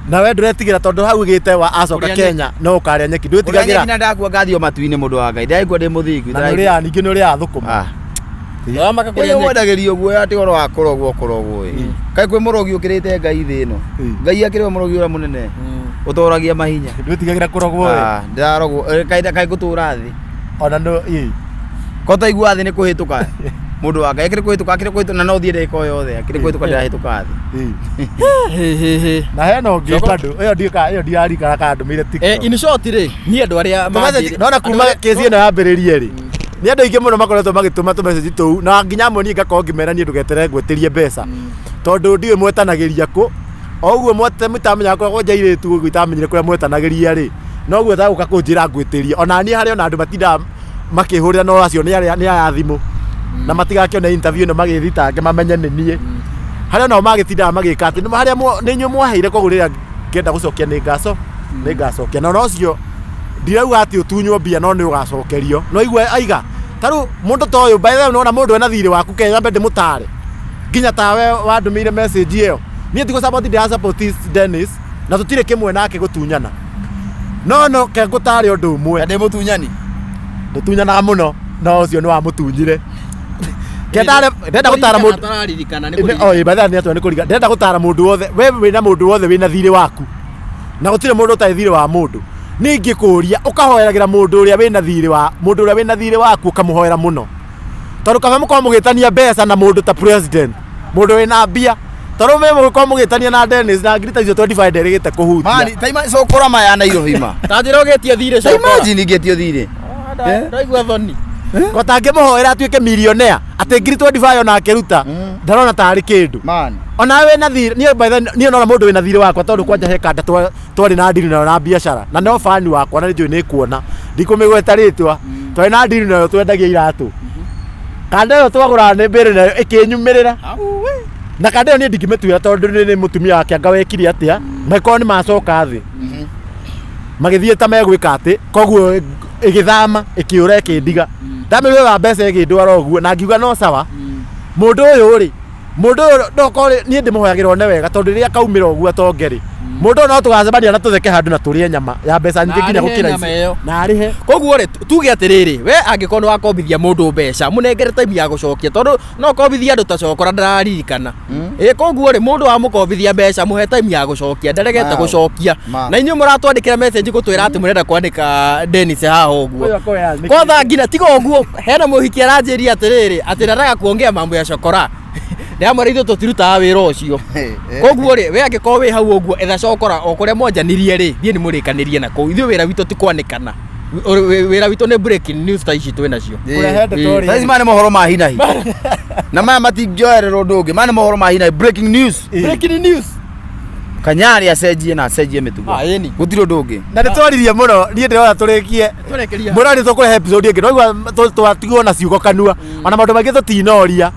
na we ndũretigĩra tondũ hau gĩte wa acoka Kenya no ũkarĩa nyeki ndũtigagĩra na ndakua ngathio matu-inĩ mũndũ wa Ngai ndaigua ndĩ mũthingu na nĩũrĩa ningĩ nĩũrĩa thũkũma wendageria ũguo atĩ ũhoro wa kũrogwo kaĩ kwĩ mũrogi ũkĩrĩte Ngai thĩ ĩno Ngai akĩrĩ we mũrogi ũrĩa mũnene ũtoragia mahinya ndũtigagĩra kũrogwo ndarogwo kaĩ ngũtũra thĩ ona no ko taigua thĩ nĩ kũhĩtũka mundu wanga ekire kwitu na no thie ndeko yothe akire kwitu kana hituka thi na hena ongi kandu iyo ndiarikana kandu mire TikTok in short ri ni andu aria nona kuma kesi ino yambiririe ri ni andu ingi muno makoretwo magituma tu message tu na nginya moni ngakorwo ngimera ni ndugetere ngweterie mbeca tondu ndiwe mwetanagiria ku oguo mutamenya korwo njairitu gwitamenyire kuria mwetanagiria ri noguo taguka kunjira ngwitirie ona ni hari ona andu matinda makihurira no acio ni aya thimu na matigakiona interview no magithitange mamenye ni nie hari no magitinda magika ati ni hari ni nyu mwaheire kugurira ngenda gucokia ni ngacokia na no cio ndirauga ati utunywo mbia no ni ugacokerio no igwe aiga taru mundu to uyu by the way no mundu ena thiri waku Kenya mbe ndimutare nginya tawe wandumire message iyo ni ndiko support dia support Dennis na tutire kimwe nake gutunyana no ke gutare undu umwe ende mutunyani ndutunyana muno no ucio ni wa mutunyire kendare ndenda gutara mundu oi bathani atwa ni kuriga ndenda gutara mundu wothe we wina mundu wothe wina thiri waku na gutire mundu utai thiri wa mundu ningi kuria ukahoeragira mundu uria wina thiri waku ukamuhoera muno tondu kaba muko mugitania mbeca na mundu ta president mundu wina mbia tondu me muko mugitania na Dennis na ngirita icio 25 ndirigite kuhutia mani taima so korama ya Nairobi ma tanjira ugetie thire so imagine ngetio thire ndaigua thoni gotange muhoera atuike millionaire ati ngiri 25 ona akiruta ndarona tari kindu man ona we na thiri ni ona mundu wina thiri wakwa tondu kwanja hekanda twari na ndiri na biashara na no fani wakwa na ndio ni kuona ndikumigweta ritwa twari na ndiri nayo twendagia iratu kanda yo twagura ne mbere nayo ikinyumirira na kanda yo ni ndingimituira tondu ni mutumia wake anga wekiri atia meko ni macoka thi magithie ta megwika ati koguo igithama ikiura ikindiga ndamire wa mbeca igindwara uguo na ngiuga no sawa mundu uyu ri mundu ndokore ni ndimuhoyagirwo ne wega tondu riria kaumira uguo tongeri mundu no tugacemania na tutheke handu na turie nyama ya mbeca nyingi nginya gukira ici na arihe koguo ri tuge atiriri we angikono wakombithia mundu mbeca munengere time ya gucokia tondu no kombithia andu tacokora ndaririkana koguo ri mundu wa mukombithia mbeca muhe time ya gucokia ndaregete gucokia na inyu muratwandikira message gutwira ati murenda kwandika Dennis haha uguo kotha nginya tiga uguo hena muhiki aranjiria atiriri ati ndaraga kuongea mambo ya cokora ndamwira ithu tutiruta wira ucio koguo ri we angiko wi hau uguo etha cokora okuria mwanjanirie ri thie ni murikanirie na ku ithu wira witu ti kwanikana wira witu ni breaking news ta ici twina cio saizi mane mohoro ma hinahi na maya matingioererwo ndungi mane mohoro ma hinahi breaking news Kanyari acenjie mitugo gutiro ndungi na nitwaririe muno nie ndirona turikie murari tukure episode ingi noigwa twatigwo na ciugo kanua ona maundu maingi tutinoria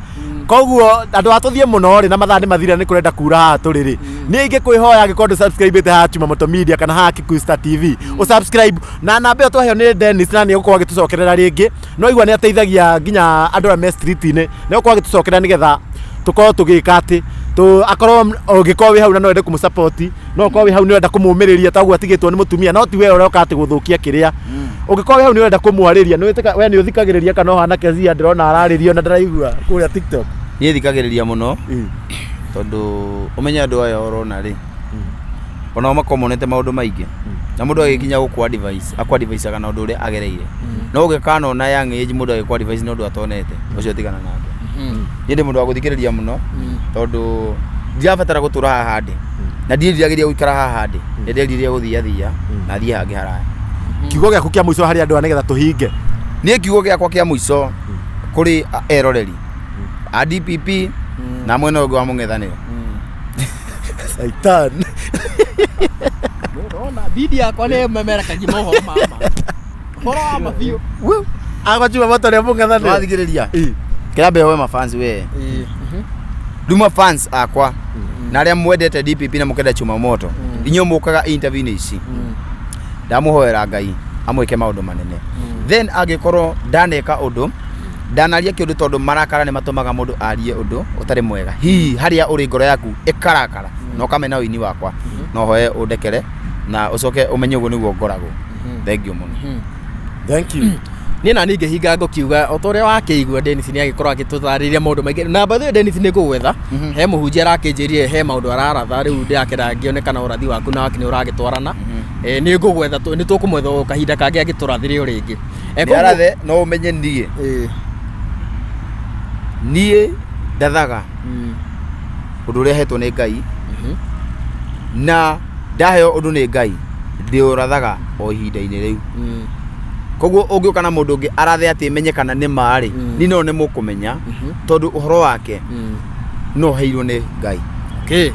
koguo andu atuthie muno ri na mathani mathira ni kurenda kura ha turiri ni ingi kwihoya gikondu subscribe te ha Chumamoto Media kana ha Kikuyu Star TV usubscribe na namba to hayo ni Dennis na ni uko agitucokerera ringi no igwa ni ateithagia nginya andu a me street ni uko agitucokerera nigetha tukorwo tugika ati tu akorwo ugikorwo wi hau na no ende kumusupport no ukorwo wi hau ni wenda kumumiriria taguo atigitwo ni mutumia no ti we uroka ati guthukia kiria ugikorwo wi hau ni wenda kumwariria ni witika we ni uthikagiriria kana hana kezia ndirona araririo na ndiraigua kuria TikTok ni thikagiriria muno tondu umenya andu aya orona ri ona makomonete maundu maingi na mundu agikinya gukwa advice kana undu uri agereire no ugikana ona yang age mundu agikwa advice no ndu atonete ucio tigana nake ndi mundu wa guthikiriria muno tondu ndiabatara gutura haha ndi na ndiriragĩria gũikara haha ndi ndĩreririe gũthiathia na thiĩ hangĩ haraya kiugo gĩaku kĩa mũico harĩ andũ nĩgetha tũhinge niĩ kiugo gĩakwa kĩa mũico kũrĩ eroreri a DPP na mwena ũngĩ wa mũng'ethanĩro Saitan ndona bidi yakwa nĩ memera kanyima ũhoro mama ũhoro wa mabiũ agwachuma moto nĩ mũng'ethanĩro wathikĩrĩria kĩrambe we mafans we Duma fans akwa na arĩa mwendete DPP na mũkenda Chumamoto inyuĩ mũkaga interview ici ndamuhoera Ngai amwĩke maũndũ manene then angĩkorwo ndaneka ũndũ ndanaria kĩndũ tondũ marakara nĩ matũmaga mũndũ arie ũndũ ũtarĩ mwega hihi harĩa ũrĩ ngoro yaku ĩkarakara no kamena wini wakwa no hoye ũndekere na ũcoke ũmenye ũguo nĩguo ngoragwo thank you mũno thank you ni na ninge hinga ngokiuga otoria wakeigua Dennis ni agikorwo agitutharĩria maundu maingi na bathe Dennis ni ngũgwetha he muhunjia arakĩnjĩrie he maundu araratha riu ndakĩra ngĩonekana ũrathi waku na wakini ũragĩtwarana ni ngũgwetha ni tũkũmwetha kahinda kangĩ agĩtũrathĩre ũrĩngĩ arathe no ũmenye ndige niĩ ndathaga ũndũ ũrĩa hetwo nĩ Ngai na ndaheo ũndũ nĩ Ngai ndĩũrathaga o ihinda-inĩ rĩu. Koguo ũngĩũka na mũndũ ũngĩ arathe atĩ menyekana nĩ marĩ ni no nĩ mũkũmenya tondũ ũhoro wake no heirwo nĩ Ngai. Okay.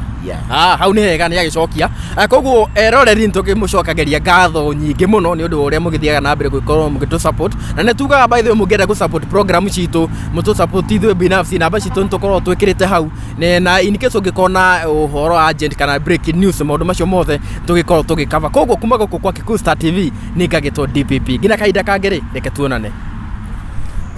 Hau nĩ hega nĩ agĩcokia. Koguo eroreri tũkĩmũcokageria ngatho nyingĩ mũno nĩ ũndũ ũrĩa mũgĩthiaga na mbere gũkorwo mũgĩtũ support, na nĩ tugaga by the way mũngĩenda gũ support program citũ mũtũ support ithuĩ binafsi namba citũ nĩ tũkorwo twĩkĩrĩte hau na in case ũngĩkorwo na ũhoro agent kana breaking news maũndũ macio mothe tũgĩkorwo tũgĩkava. Koguo kuma gũkũ kwa Kikuyu Star TV nĩ ngagĩtwo DPP ngina kahinda kangĩ reke tuonane.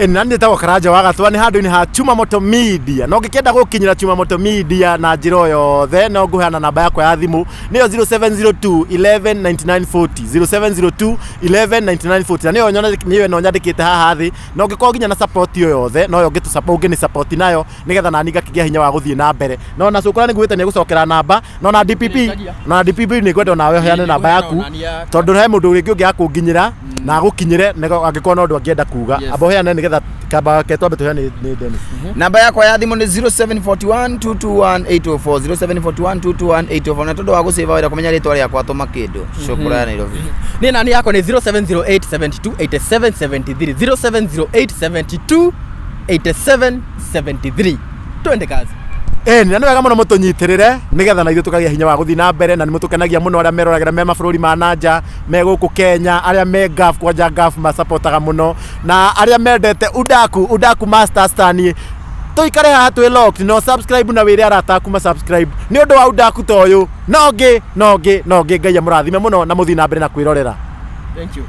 Na nĩ tawo Karanja wa Gatwa nĩ handũ-inĩ ha Chuma Moto Media. No ngĩkenda gũkinyĩra Chuma Moto Media na njĩra o yothe no ngũheana namba yakwa ya thimũ nĩyo 0702 11 99 40 0702 11 99 40 na nĩyo ĩno nyandĩkĩte haha thĩ. No ngĩkorwo nginya na support o yothe no yo ũngĩnĩ support nayo nĩgetha nani ngakĩgĩa hinya wa gũthiĩ na mbere. No na cũkũra nĩngwĩte nĩ gũcokera namba no na DPP nĩ ngwenda nawe heane namba yaku tondũ he mũndũ ũngĩ ũngĩakũnginyĩra na gũkinyĩre angĩkorwo na ũndũ angĩenda kuga abo heane nĩgetha kaba ketwa beto heane nĩ Dennis. Namba yakwa ya thimũ nĩ 0741 221 804 0741 221 804 na tondũ wa gũsave wĩra kũmenya rĩtwa rĩakwa tũma kĩndũ cũkũra ya Nairobi. Nĩ nani yako nĩ 0708 72 87 73 0708 72 87 73. Twende kazi. Nĩ wega mũno mũtũnyitĩrĩre nĩgetha na ithuĩ tũkagĩa hinya wa gũthiĩ na mbere na nĩ mũtũkenagia mũno arĩa meroragĩra me mabũrũri ma nanja me gũkũ Kenya arĩa me gaf kwanja gaf masapotaga mũno na arĩa mendete Udaku Master Star niĩ tũikare haha twĩ locked no subscribe na wĩre arata kuma subscribe nĩ ũndũ wa Udaku ta ũyũ no ngĩ Ngai amũrathime mũno na mũthiĩ na mbere na kwĩrorera. Thank you.